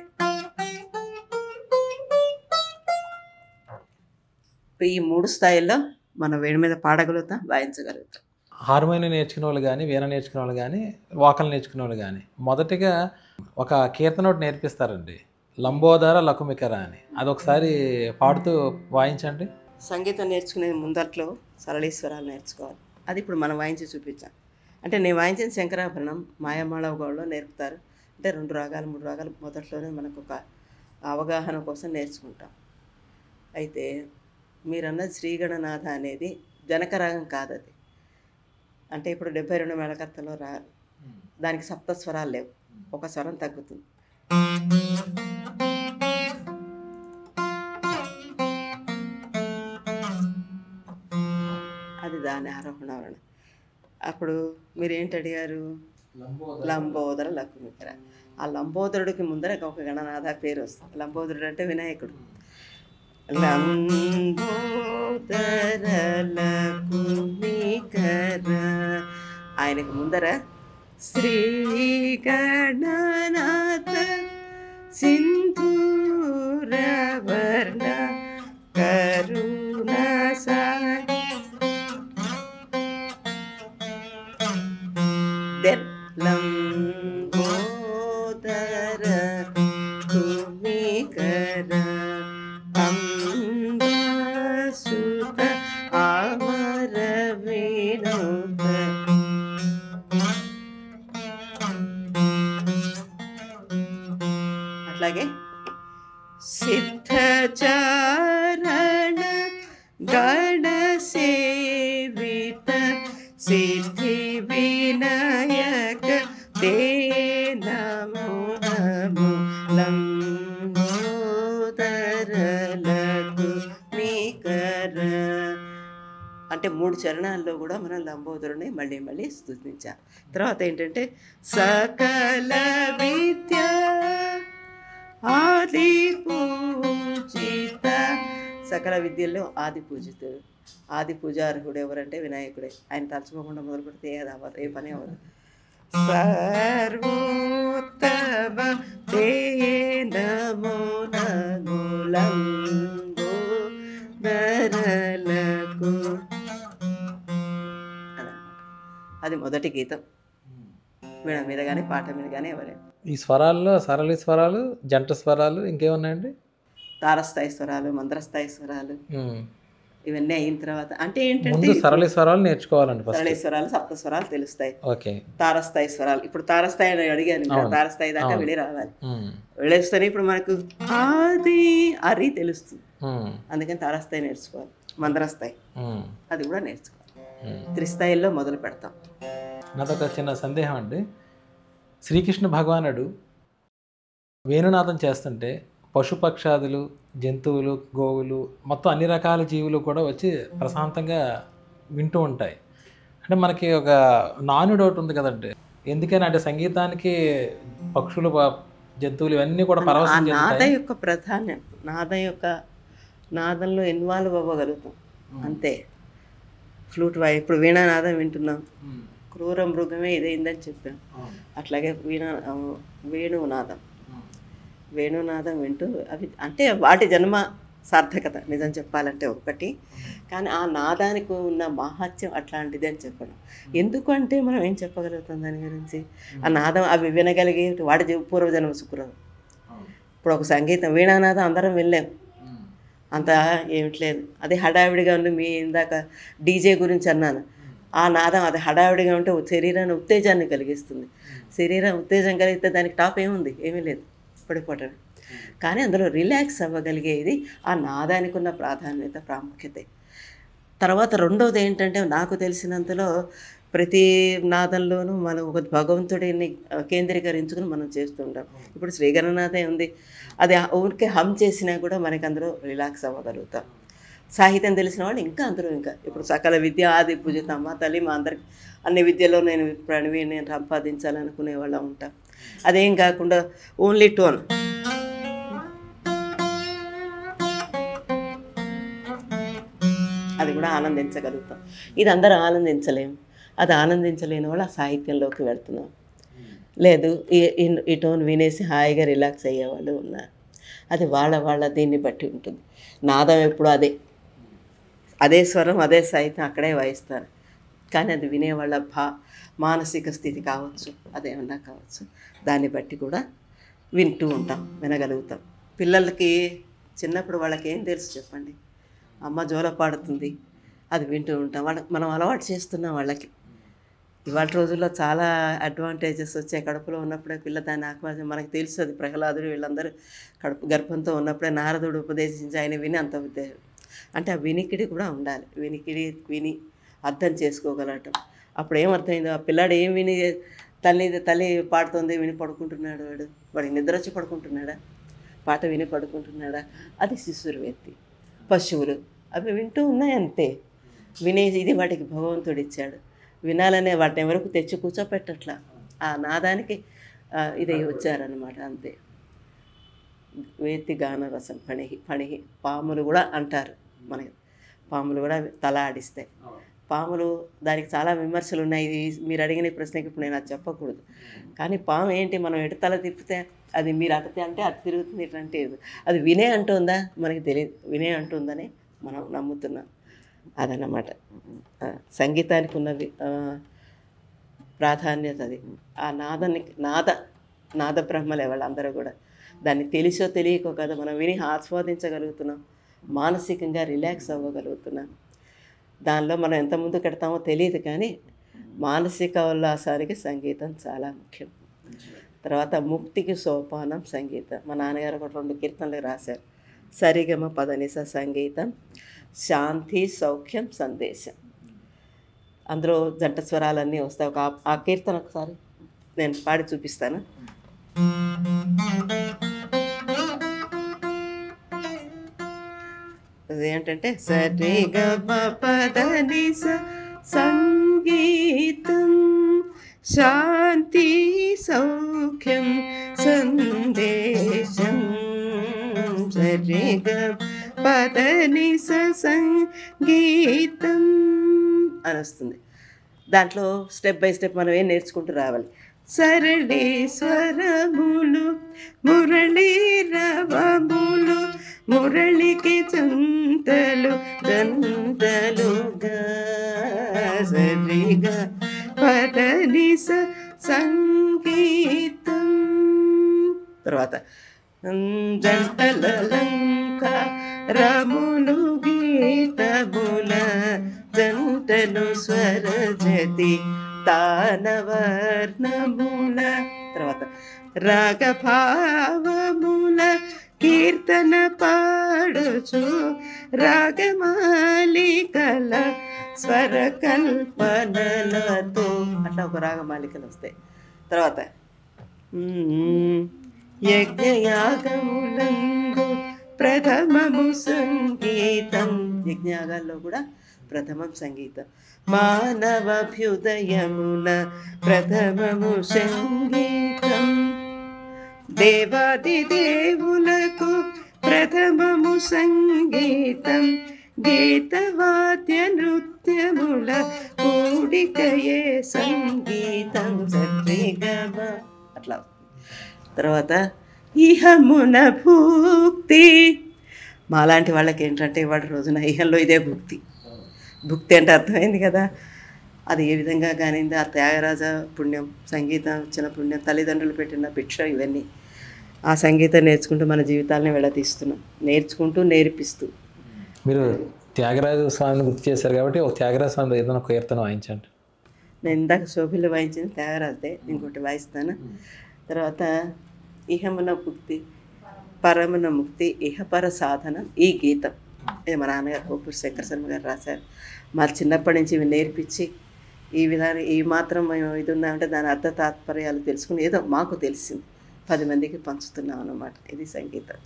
ఈ 3 స్థాయిల్లో మనం వేడి మీద పాడగలుగుతాం, వాయించగలుగుతాం. హార్మోనియం నేర్చుకునే వాళ్ళు కానీ, వీణ నేర్చుకునే వాళ్ళు కానీ, వాకలు నేర్చుకునే వాళ్ళు కానీ మొదటిగా ఒక కీర్తన ఒకటి నేర్పిస్తారండి, లంబోదర లకుమికర అని. అదొకసారి పాడుతూ వాయించండి. సంగీతం నేర్చుకునే ముందట్లో సరళీశ్వరాలు నేర్చుకోవాలి. అది ఇప్పుడు మనం వాయించి చూపించాం. అంటే నేను వాయించిన శంకరాభరణం మాయమాళవ గౌడలో నేర్పుతారు. అంటే 2 రాగాలు 3 రాగాలు మొదట్లోనే మనకు ఒక అవగాహన కోసం నేర్చుకుంటాం. అయితే మీరన్నది శ్రీగణనాథ అనేది జనక రాగం కాదు. అది అంటే ఇప్పుడు 72 మేళకర్తలో దానికి సప్తస్వరాలు లేవు, ఒక స్వరం తగ్గుతుంది. అది దాని ఆరోహణ వలన. అప్పుడు మీరేంటి అడిగారు? లంబోదర లకుమికర. ఆ లంబోదరుడికి ముందర ఒక గణనాథ పేరు వస్తుంది. లంబోదరుడు అంటే వినాయకుడు. లంబోదర లకుమికర, ఆయనకు ముందర శ్రీ గణనాథ సింధూరవర్ణ కరుణ సాయి. దెన్ లంబోదర కుమికర అంబసుత అమర వినోద. అట్లాగే సిద్ధచారణ గణ సేవిత సిద్ధి వినాయక తే నమో నమో లంబోదరలకు మీకర. అంటే 3 చరణాల్లో కూడా మనం లంబోదరుని మళ్ళీ మళ్ళీ స్తుతించాం. తర్వాత ఏంటంటే సకల విద్య ఆది పూజిత. సకల విద్యల్లో ఆది పూజితుడు, ఆది పూజార్హుడు ఎవరంటే వినాయకుడే. ఆయన తలుచుకోకుండా మొదలు పెడితే ఏది అవ్వదు, ఏ పని అవ్వదు. సర్వోత్తమ తే నమో నమో లంబోదరలకు. అది మొదటి గీతం. వీణ మీద కానీ పాట మీద కానీ ఎవరైనా. ఈ స్వరాల్లో సరళి స్వరాలు, జంట స్వరాలు ఇంకేమున్నాయండి? తారస్థాయి స్వరాలు, మంత్రస్థాయి స్వరాలు, ఇవన్నీ అయిన తర్వాత అంటే ఏంటంటే ముందు సరళి స్వరాలు నేర్చుకోవాలండి. సరళి స్వరాలు, సప్త స్వరాలు తెలుస్తాయి. ఓకే. తారస్థాయి స్వరాలు, ఇప్పుడు తారస్థాయి అని అడిగాను, తారస్థాయి దాకా వెళ్ళి రావాలి. వెళ్ళేస్తేనే ఇప్పుడు మనకు ఆది అరి తెలుస్తుంది. అందుకని తారస్థాయి నేర్చుకోవాలి. మంత్రస్థాయి అది కూడా నేర్చుకోవాలి. త్రిస్థాయిల్లో మొదలు పెడతాం. నాదొక చిన్న సందేహం అండి. శ్రీకృష్ణ భగవానుడు వేణునాదం చేస్తుంటే పశుపక్షాదులు, జంతువులు, గోవులు, మొత్తం అన్ని రకాల జీవులు కూడా వచ్చి ప్రశాంతంగా వింటూ ఉంటాయి. అంటే మనకి ఒక నానుడు ఒకటి ఉంది కదండి, ఎందుకని అంటే సంగీతానికి పక్షులు, జంతువులు ఇవన్నీ కూడా పరవశం చెందుతాయి. నాద యొక్క ప్రాధాన్యం, నాదంలో ఇన్వాల్వ్ అవ్వగలుగుతాం అంతే. ఫ్లూట్ ఇప్పుడు వీణానాదం వింటున్నాం, క్రూర మృగమే ఇదైందని చెప్పాం. అట్లాగే వేణునాదం వింటూ అవి అంటే వాటి జన్మ సార్థకత నిజం చెప్పాలంటే ఒకటి. కానీ ఆ నాదానికి ఉన్న మహత్యం అట్లాంటిది అని చెప్పడం. ఎందుకంటే మనం ఏం చెప్పగలుగుతాం దాని గురించి? ఆ నాదం అవి వినగలిగే వాడి పూర్వజన్మ సుకృతం. ఇప్పుడు ఒక సంగీతం వీణానాదం అందరం వెళ్ళాం, అంత ఏమిట్లేదు. అదే హడావిడిగా ఉంది. మీ ఇందాక డీజే గురించి అన్నాను, ఆ నాదం అది హడావిడిగా ఉంటే శరీరాన్ని ఉత్తేజాన్ని కలిగిస్తుంది. శరీరం ఉత్తేజం కలిగితే దానికి టాప్ ఏముంది? ఏమీ లేదు, పడిపోవటమే. కానీ అందులో రిలాక్స్ అవ్వగలిగేది ఆ నాదానికి ఉన్న ప్రాధాన్యత, ప్రాముఖ్యత. తర్వాత రెండవది ఏంటంటే నాకు తెలిసినంతలో ప్రతి నాదంలోనూ మనం ఒక భగవంతుడిని కేంద్రీకరించుకుని మనం చేస్తుంటాం. ఇప్పుడు శ్రీగణనాథే ఉంది, అది ఊరికే హమ్ చేసినా కూడా మనకి అందులో రిలాక్స్ అవ్వగలుగుతాం. సాహిత్యం తెలిసిన వాళ్ళు ఇంకా అందరూ ఇంకా ఇప్పుడు సకల విద్య ఆది పూజితమ్మ తల్లి మా అందరికి అన్ని విద్యలో నేను సంపాదించాలనుకునే వాళ్ళ ఉంటాం. అదేం కాకుండా ఓన్లీ టోన్, అది కూడా ఆనందించగలుగుతాం. ఇది అందరూ ఆనందించలేము. అది ఆనందించలేని వాళ్ళు ఆ సాహిత్యంలోకి వెళ్తున్నాం. లేదు ఈ టోన్ వినేసి హాయిగా రిలాక్స్ అయ్యేవాళ్ళు ఉన్నారు. అది వాళ్ళ దీన్ని బట్టి ఉంటుంది. నాదం ఎప్పుడు అదే స్వరం, అదే సాహిత్యం అక్కడే వాయిస్తారు. కానీ అది వినేవాళ్ళ మానసిక స్థితి కావచ్చు, అదేమన్నా కావచ్చు, దాన్ని బట్టి కూడా వింటూ ఉంటాం, వినగలుగుతాం. పిల్లలకి చిన్నప్పుడు వాళ్ళకి ఏం తెలుసు చెప్పండి? అమ్మ జోల పాడుతుంది, అది వింటూ ఉంటాం. మనం అలవాటు చేస్తున్నాం వాళ్ళకి. ఇవాళ రోజుల్లో చాలా అడ్వాంటేజెస్ వచ్చాయి. కడుపులో ఉన్నప్పుడే పిల్ల దాన్ని ఆహ్వానించి మనకు తెలుసు. అది ప్రహ్లాదుడు వీళ్ళందరూ గర్భంతో ఉన్నప్పుడే నారదుడు ఉపదేశించి ఆయన విని అంత ఉద్దేశం. అంటే ఆ వినికిడి కూడా ఉండాలి. విని అర్థం చేసుకోగలగటం. అప్పుడు ఏమర్థమైందో ఆ పిల్లాడు ఏం విని తల్లి పాడుతుంది విని పడుకుంటున్నాడు, వాడికి నిద్ర వచ్చి పడుకుంటున్నాడా? పాట విని పడుకుంటున్నాడా? అది శిశుర్వేత్తి. పశువులు అవి వింటూ ఉన్నాయి అంతే. వినేది ఇది వాటికి భగవంతుడు ఇచ్చాడు. వినాలనే వాటిని ఎవరికి తెచ్చి కూర్చోపెట్టట్లా. ఆ నాదానికి ఇది వచ్చారనమాట అంతే. వేతి గాన రసం పణిహి పాములు కూడా అంటారు. మనకి పాములు కూడా తల ఆడిస్తాయి. పాములు దానికి చాలా విమర్శలు ఉన్నాయి. ఇది మీరు అడిగిన ఈ ప్రశ్నకి ఇప్పుడు నేను అది చెప్పకూడదు. కానీ పాము ఏంటి, మనం ఎటు తల తిప్పితే అది మీరు అటు అంటే అటు తిరుగుతుంది, ఇటు అంటే అది వినే అంటుందా మనకి తెలియదు. వినే అంటుందని మనం నమ్ముతున్నాం. అదన్నమాట సంగీతానికి ఉన్న ప్రాధాన్యత. అది ఆ నాద బ్రహ్మలే వాళ్ళందరూ కూడా. దాన్ని తెలిసో తెలియకో కదా మనం విని ఆస్వాదించగలుగుతున్నాం, మానసికంగా రిలాక్స్ అవ్వగలుగుతున్నాం. దానిలో మనం ఎంత ముందు కడతామో తెలియదు, కానీ మానసిక ఉల్లాసానికి సంగీతం చాలా ముఖ్యం. తర్వాత ముక్తికి సోపానం సంగీతం. మా నాన్నగారు ఒక 2 కీర్తనలు రాశారు. సరిగమ పదనిస సంగీతం, శాంతి సౌఖ్యం సందేశం. అందులో జంట స్వరాలన్నీ వస్తాయి. ఆ కీర్తన ఒకసారి నేను పాడి చూపిస్తాను. అదేంటంటే సరిగమ పదనిస సంగీతం, శాంతి సౌఖ్యం సందేశం. సరిగమ పదనిస సంగీతం అని వస్తుంది. దాంట్లో స్టెప్ బై స్టెప్ మనం ఏం నేర్చుకుంటూ రావాలి. సరళి స్వరములు మురళీ రవములు, మురళికి చంతలు దంతలుగా. సరిగా పదనిస సంగీతం. తర్వాత జంటలలంకారములు గీతముల జంటలు స్వరజతి తానవర్ణముల. తర్వాత రాగభావముల కీర్తన పాడుచు రాగమాలికల స్వర కల్పనలతో అట్లా ఒక రాగమాలికలు వస్తాయి. తర్వాత యజ్ఞయాగములందు ప్రథమము సంగీతం. యజ్ఞయాగాల్లో కూడా ప్రథమం సంగీతం. మానవాభ్యుదయమున ప్రథమము సంగీతం. దేవాది దేవులకు ప్రథమము సంగీతం. గీతవాద్య నృత్యముల కూడికయే సంగీతం. సరిగమ అట్లా. తర్వాత ఇహమున భుక్తి. మాలాంటి వాళ్ళకి ఏంటంటే ఇవాళ రోజున ఇహంలో ఇదే భుక్తి. భుక్తి అంటే అర్థమైంది కదా. అది ఏ విధంగా కానింది, ఆ త్యాగరాజ పుణ్యం, సంగీతం వచ్చిన పుణ్యం, తల్లిదండ్రులు పెట్టిన భిక్ష, ఇవన్నీ ఆ సంగీతం నేర్చుకుంటూ మన జీవితాలని వెళ్ళతీస్తున్నాం, నేర్చుకుంటూ నేర్పిస్తూ. మీరు త్యాగరాజ స్వామిని గుర్తు చేశారు కాబట్టి ఒక త్యాగరాజ స్వామి ఏదైనా ఒక కీర్తన వాయించండి. నేను ఇందాక శోభిలో వాయించిన త్యాగరాజే, ఇంకోటి వాయిస్తాను. తర్వాత ఇహమున ముక్తి, పరమున ముక్తి, ఇహపర సాధనం ఈ గీతం. ఇది మా నాన్నగారు కోపూరి శంకర శర్మ గారు రాశారు. మా చిన్నప్పటి నుంచి ఇవి నేర్పించి ఈ విధానం ఈ మాత్రం మేము ఇది ఉన్నామంటే దాని అర్థ తాత్పర్యాలు తెలుసుకుని ఏదో మాకు తెలిసింది 10 మందికి పంచుతున్నాం అన్నమాట. ఇది సంగీతం.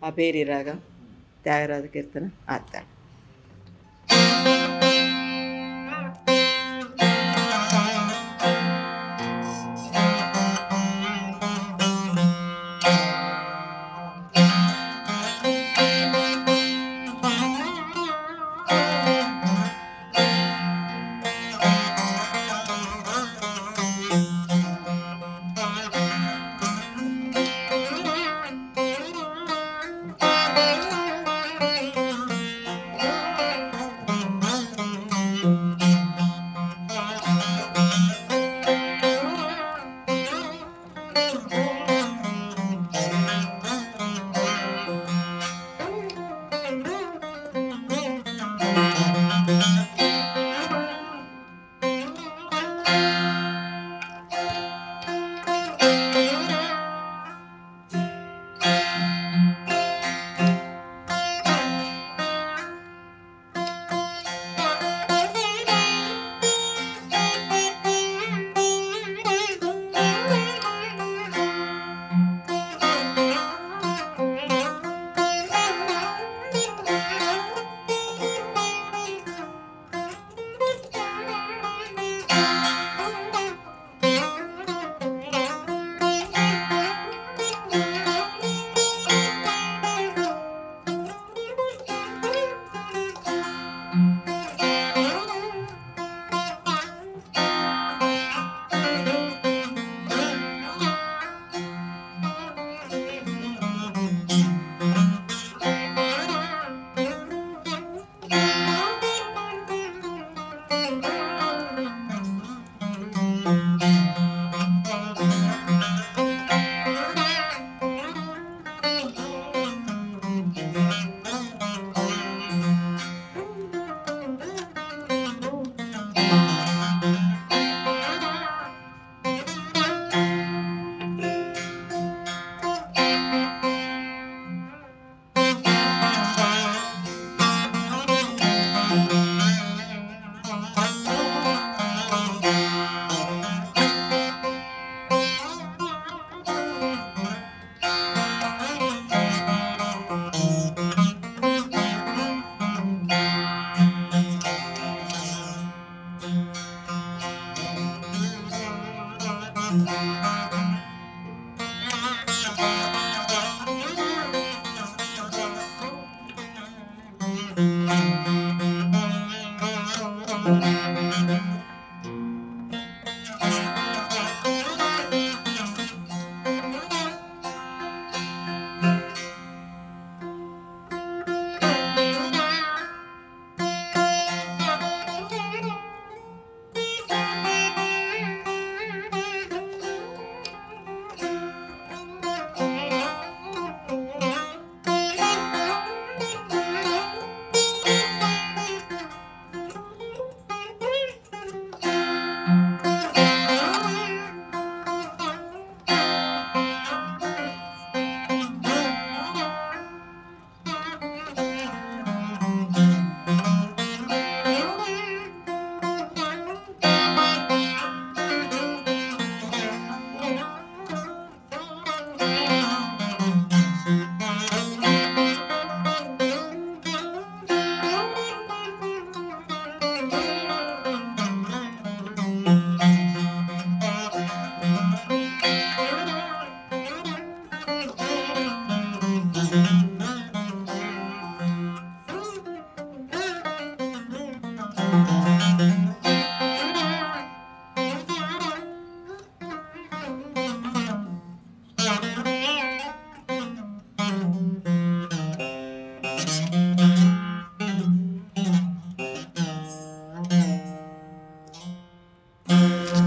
అబేరి రాగం, త్యాగరాజ కీర్తన ఆత్తాడు.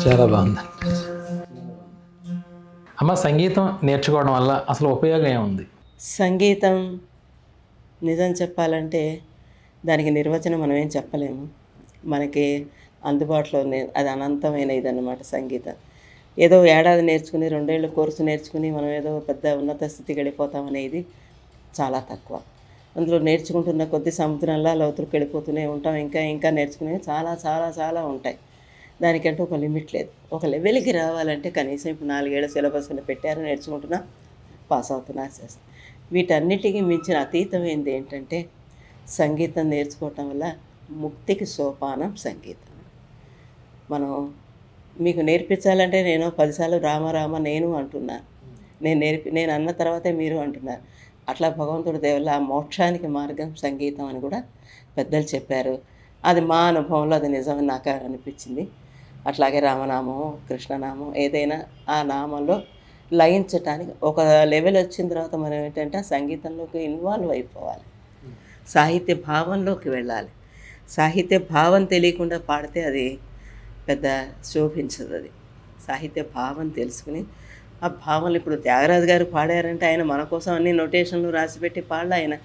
చాలా బాగుంది అమ్మ. సంగీతం నేర్చుకోవడం వల్ల అసలు ఉపయోగం ఏముంది? సంగీతం నిజం చెప్పాలంటే దానికి నిర్వచనం మనం ఏం చెప్పలేము. మనకి అందుబాటులో అది అనంతమైన ఇదన్నమాట సంగీతం. ఏదో ఏడాది నేర్చుకుని 2 ఏళ్ళు కోర్సు నేర్చుకుని మనం ఏదో పెద్ద ఉన్నత స్థితికి వెళ్ళిపోతామనేది చాలా తక్కువ. అందులో నేర్చుకుంటున్న కొద్ది సముద్రంలా లోతులకు వెళ్ళిపోతూనే ఉంటాం. ఇంకా ఇంకా నేర్చుకునేవి చాలా చాలా చాలా ఉంటాయి. దానికంటే ఒక లిమిట్ లేదు. ఒక లెవెల్కి రావాలంటే కనీసం ఇప్పుడు 4 ఏళ్ళ సిలబస్ని పెట్టారు, నేర్చుకుంటున్నా, పాస్ అవుతున్నా, చేస్తాం. వీటన్నిటికీ మించిన అతీతమైనది ఏంటంటే సంగీతం నేర్చుకోవటం వల్ల ముక్తికి సోపానం సంగీతం. మనం మీకు నేర్పించాలంటే నేను 10 సార్లు రామ రామ నేను అంటున్నాను. నేను అన్న తర్వాతే మీరు అంటున్నారు. అట్లా భగవంతుడి దయ వల్ల ఆ మోక్షానికి మార్గం సంగీతం అని కూడా పెద్దలు చెప్పారు. అది మా అనుభవంలో అది నిజమని నాకు అనిపించింది. అట్లాగే రామనామం, కృష్ణనామం ఏదైనా ఆ నామంలో లయించటానికి ఒక లెవెల్ వచ్చిన తర్వాత మనం ఏంటంటే సంగీతంలోకి ఇన్వాల్వ్ అయిపోవాలి, సాహిత్య భావంలోకి వెళ్ళాలి. సాహిత్య భావం తెలియకుండా పాడితే అది పెద్ద శోభించదు. అది సాహిత్య భావం తెలుసుకుని ఆ భావనలు ఇప్పుడు త్యాగరాజు గారు పాడారంటే ఆయన మన కోసం అన్ని నోటేషన్లు రాసిపెట్టి పాడలే.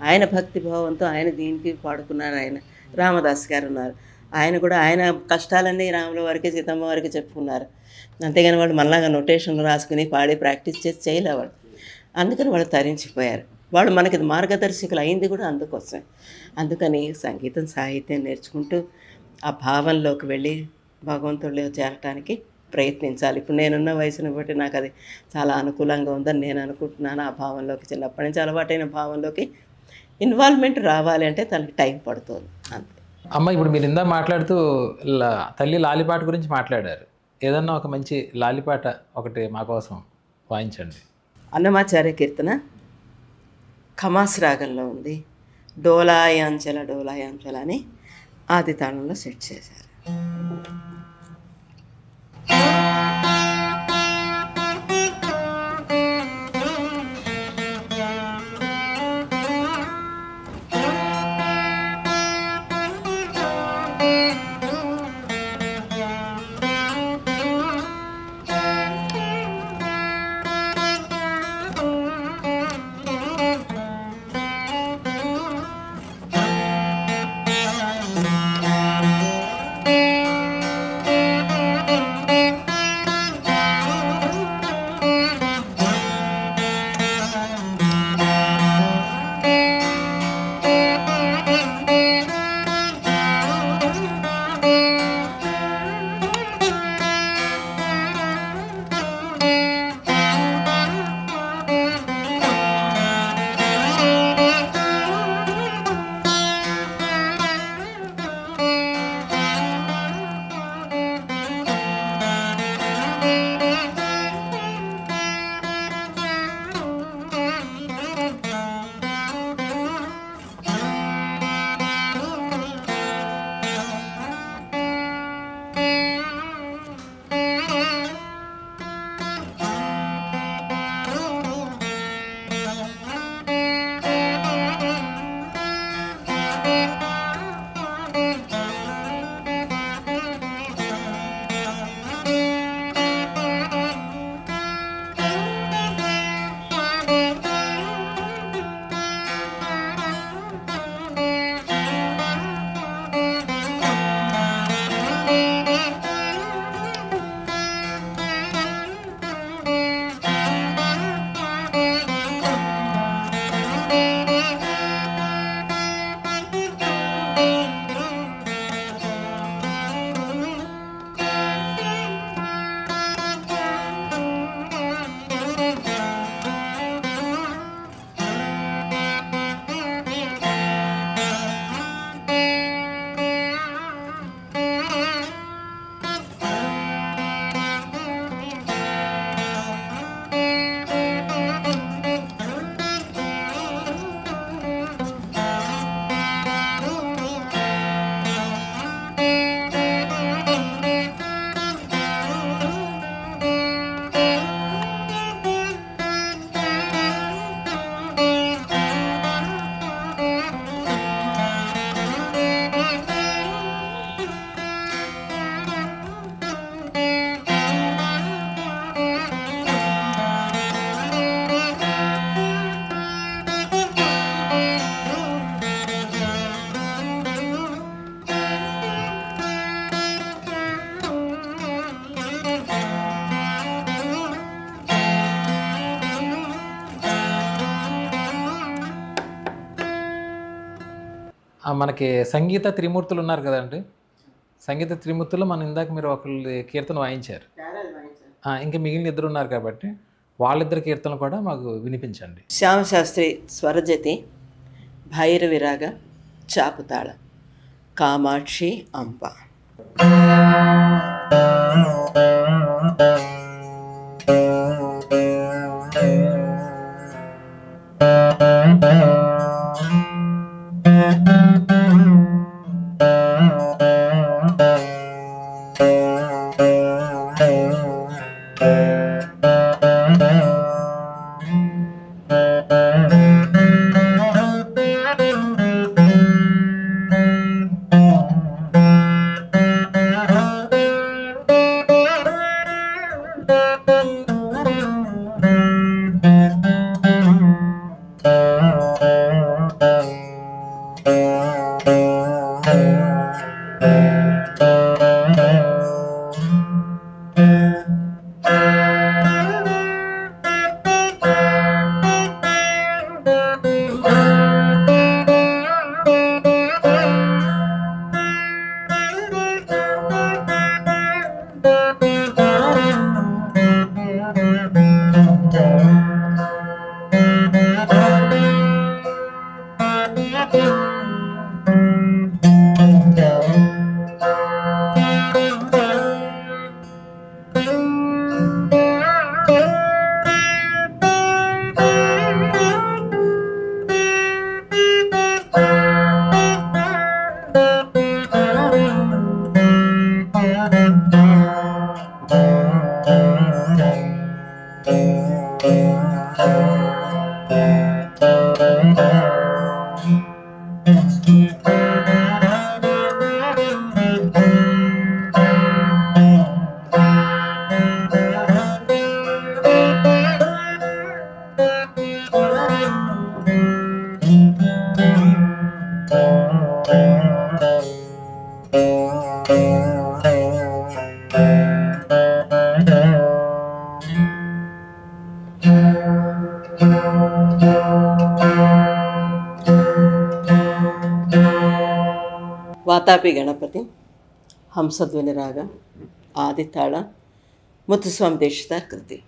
ఆయన భక్తి భావంతో ఆయన దీనికి పాడుకున్నారు. ఆయన రామదాస్ గారు ఉన్నారు, ఆయన కూడా ఆయన కష్టాలన్నీ రాముల వారికి సీతమ్మ వారికి చెప్పుకున్నారు. అంతేగాని వాళ్ళు మళ్ళాగా నోటేషన్లు రాసుకుని పాడి ప్రాక్టీస్ చేసి చేయలేవాడు. అందుకని వాళ్ళు తరించిపోయారు. వాళ్ళు మనకి మార్గదర్శకులు అయింది కూడా అందుకోసమే. అందుకని సంగీతం సాహిత్యం నేర్చుకుంటూ ఆ భావంలోకి వెళ్ళి భగవంతుడిలో చేరటానికి ప్రయత్నించాలి. ఇప్పుడు నేనున్న వయసుని బట్టి నాకు అది చాలా అనుకూలంగా ఉందని నేను అనుకుంటున్నాను. ఆ భావంలోకి చిన్నప్పటి నుంచి అలవాటైన భావంలోకి ఇన్వాల్వ్మెంట్ రావాలి అంటే తనకి టైం పడుతుంది అంతే. అమ్మ, ఇప్పుడు మీరు ఇందా మాట్లాడుతూ తల్లి లాలిపాట గురించి మాట్లాడారు. ఏదన్నా ఒక మంచి లాలిపాట ఒకటి మా కోసం వాయించండి. అన్నమాచార్య కీర్తన ఖమాస్ రాగంలో ఉంది. డోలాయాంచల డోలాయాంచల అని ఆది తాళంలో సెట్ చేశారు. మనకి సంగీత త్రిమూర్తులు ఉన్నారు కదండి, సంగీత త్రిమూర్తులు మనం ఇందాక మీరు ఒకళ్ళు కీర్తన వాయించారు. ఇంకా మిగిలిన ఇద్దరు ఉన్నారు కాబట్టి వాళ్ళిద్దరు కీర్తనలు కూడా మాకు వినిపించండి. శ్యామశాస్త్రి స్వరజతి, భైరవిరాగ, చాపుతాళ, కామాక్షి అంబ. వాతాపి గణపతి, హంసధ్వని రాగ, ఆదితాళ, ముత్తుస్వామి దీక్షితార్ కృతి.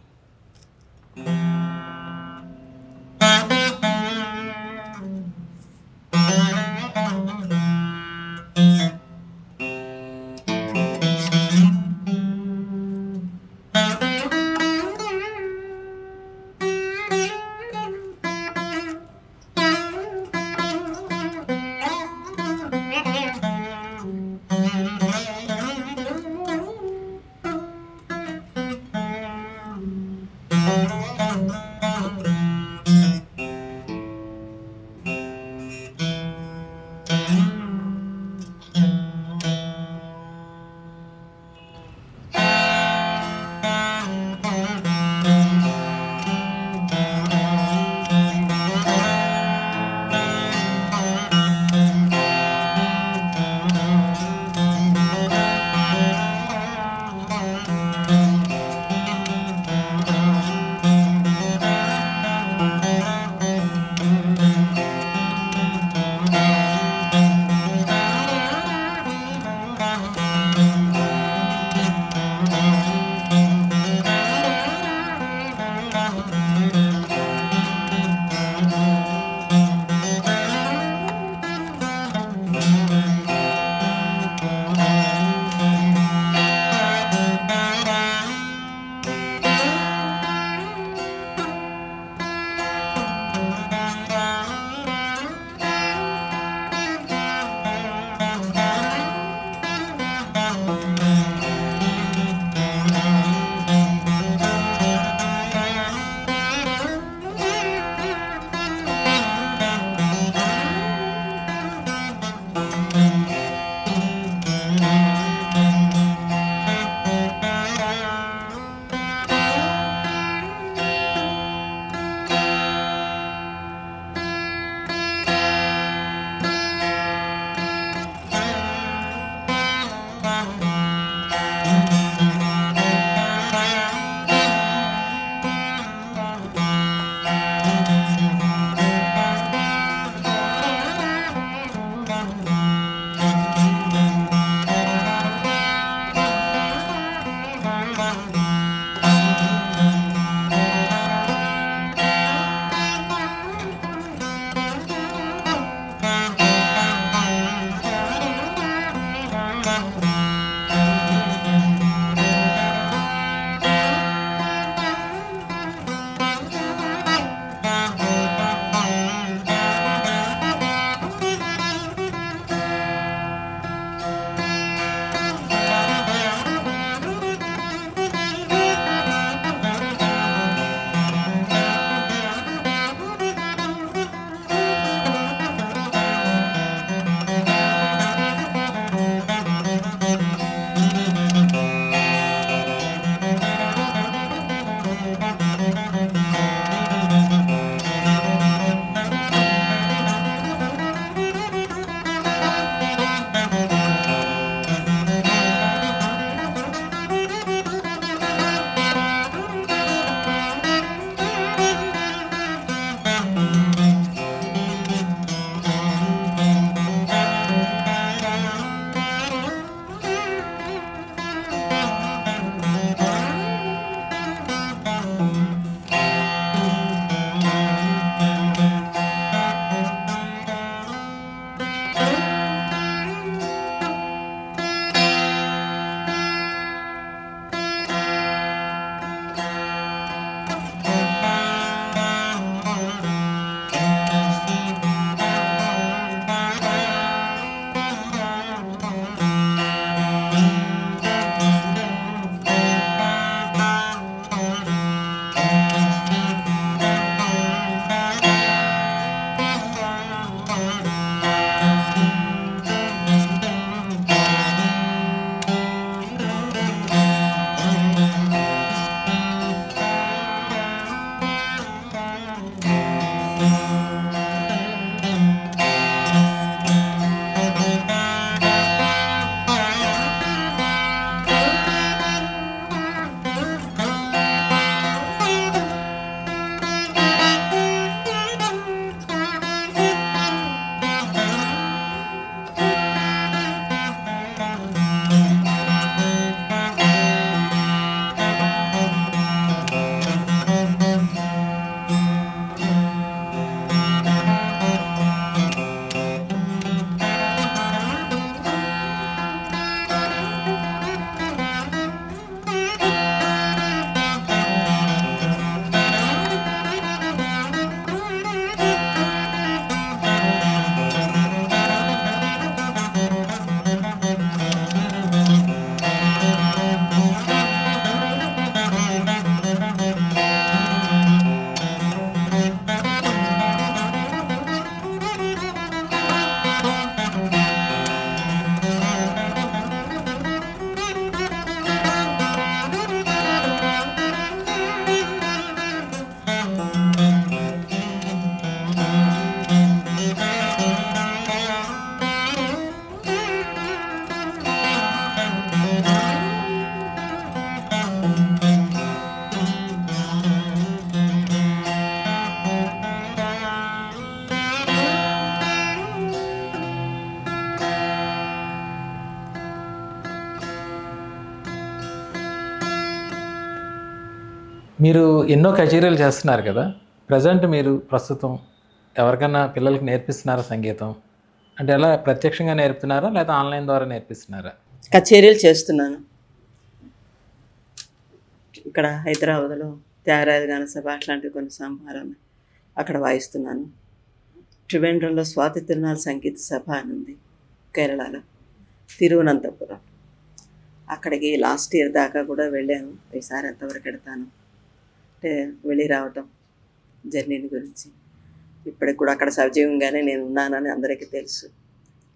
మీరు ఎన్నో కచేరీలు చేస్తున్నారు కదా, ప్రజెంట్ మీరు ప్రస్తుతం ఎవరికైనా పిల్లలకి నేర్పిస్తున్నారా సంగీతం? అంటే ఎలా ప్రత్యక్షంగా నేర్పుతున్నారా లేదా ఆన్లైన్ ద్వారా నేర్పిస్తున్నారా? కచేరీలు చేస్తున్నాను. ఇక్కడ హైదరాబాద్లో త్యాగరాజ గాన సభ అట్లాంటి కొన్ని సంభారాలు అక్కడ వాయిస్తున్నాను. ట్రివేండ్రంలో స్వాతి తిరునాళ్ళ సంగీత సభ అని ఉంది కేరళలో, తిరువనంతపురం. అక్కడికి లాస్ట్ ఇయర్ దాకా కూడా వెళ్ళాను. ఈసారి ఎంతవరకు వెడతాను అంటే వెళ్ళి రావటం జర్నీని గురించి. ఇప్పటికి కూడా అక్కడ సజీవంగానే నేను ఉన్నానని అందరికీ తెలుసు.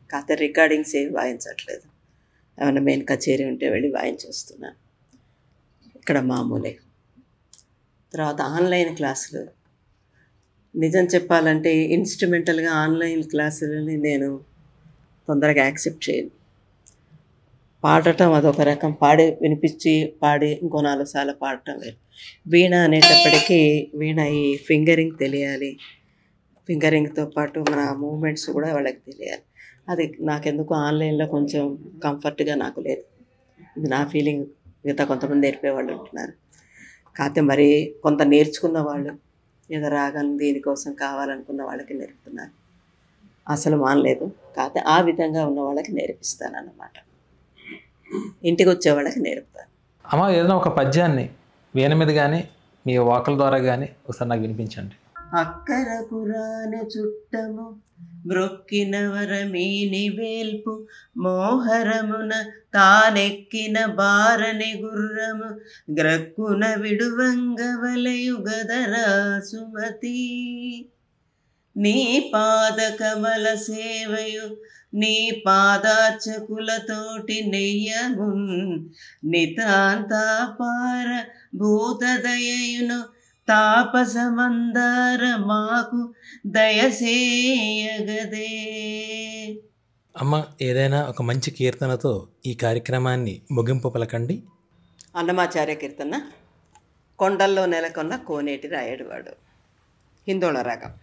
కాకపోతే రికార్డింగ్స్ ఏమి వాయించట్లేదు. ఏమైనా మెయిన్ కచేరీ ఉంటే వెళ్ళి వాయించేస్తున్నాను. ఇక్కడ మామూలే. తర్వాత ఆన్లైన్ క్లాసులు, నిజం చెప్పాలంటే ఇన్స్ట్రుమెంటల్గా ఆన్లైన్ క్లాసులని నేను తొందరగా యాక్సెప్ట్ చేయను. పాడటం అదొక రకం, వినిపించి పాడి ఇంకో 4 సార్లు పాడటం వేరు. వీణ అనేటప్పటికీ వీణ ఈ ఫింగరింగ్ తెలియాలి, ఫింగరింగ్తో పాటు మన మూమెంట్స్ కూడా వాళ్ళకి తెలియాలి. అది నాకెందుకు ఆన్లైన్లో కొంచెం కంఫర్ట్గా నాకు లేదు. ఇది నా ఫీలింగ్. మిగతా కొంతమంది నేర్పేవాళ్ళు ఉంటున్నారు. కాకపోతే మరి కొంత నేర్చుకున్న వాళ్ళు ఏదో రాగం దీనికోసం కావాలనుకున్న వాళ్ళకి నేర్పుతున్నారు. అసలు మానలేదు. కాకపోతే ఆ విధంగా ఉన్న వాళ్ళకి నేర్పిస్తాను అన్నమాట. ఇంటికి వచ్చేవాళ్ళకి నేర్పుతాను. అమ్మ ఏదైనా ఒక పద్యాన్ని వీణ మీద కానీ మీ వాకల ద్వారా కానీ ఒకసారి నాకు వినిపించండి. అక్కరకు రాని చుట్టము బ్రొక్కిన వరమీని వేల్పు మోహరమున తానెక్కిన బారని గుర్రము గ్రక్కున విడువంగవలయు గదరా సుమతి నీ పాద కమల సేవయు నీ పాదార్చకులతోటి నెయ్యమున్ నితాంతాపార భూతదయయును తాపసమందార మాకు దయసేయగదే. అమ్మ ఏదైనా ఒక మంచి కీర్తనతో ఈ కార్యక్రమాన్ని ముగింపు పలకండి. అన్నమాచార్య కీర్తన, కొండల్లో నెలకొన్న కోనేటి రాయడువాడు, హిందోళ రాగం.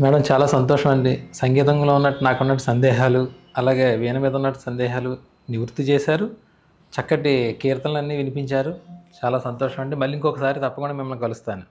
మేడం చాలా సంతోషం అండి. సంగీతంలో ఉన్నట్టు నాకున్నట్టు సందేహాలు, అలాగే వీణ మీద ఉన్నట్టు సందేహాలు నివృత్తి చేశారు. చక్కటి కీర్తనలన్నీ వినిపించారు. చాలా సంతోషం అండి. మళ్ళీ ఇంకొకసారి తప్పకుండా మిమ్మల్ని కలుస్తాను.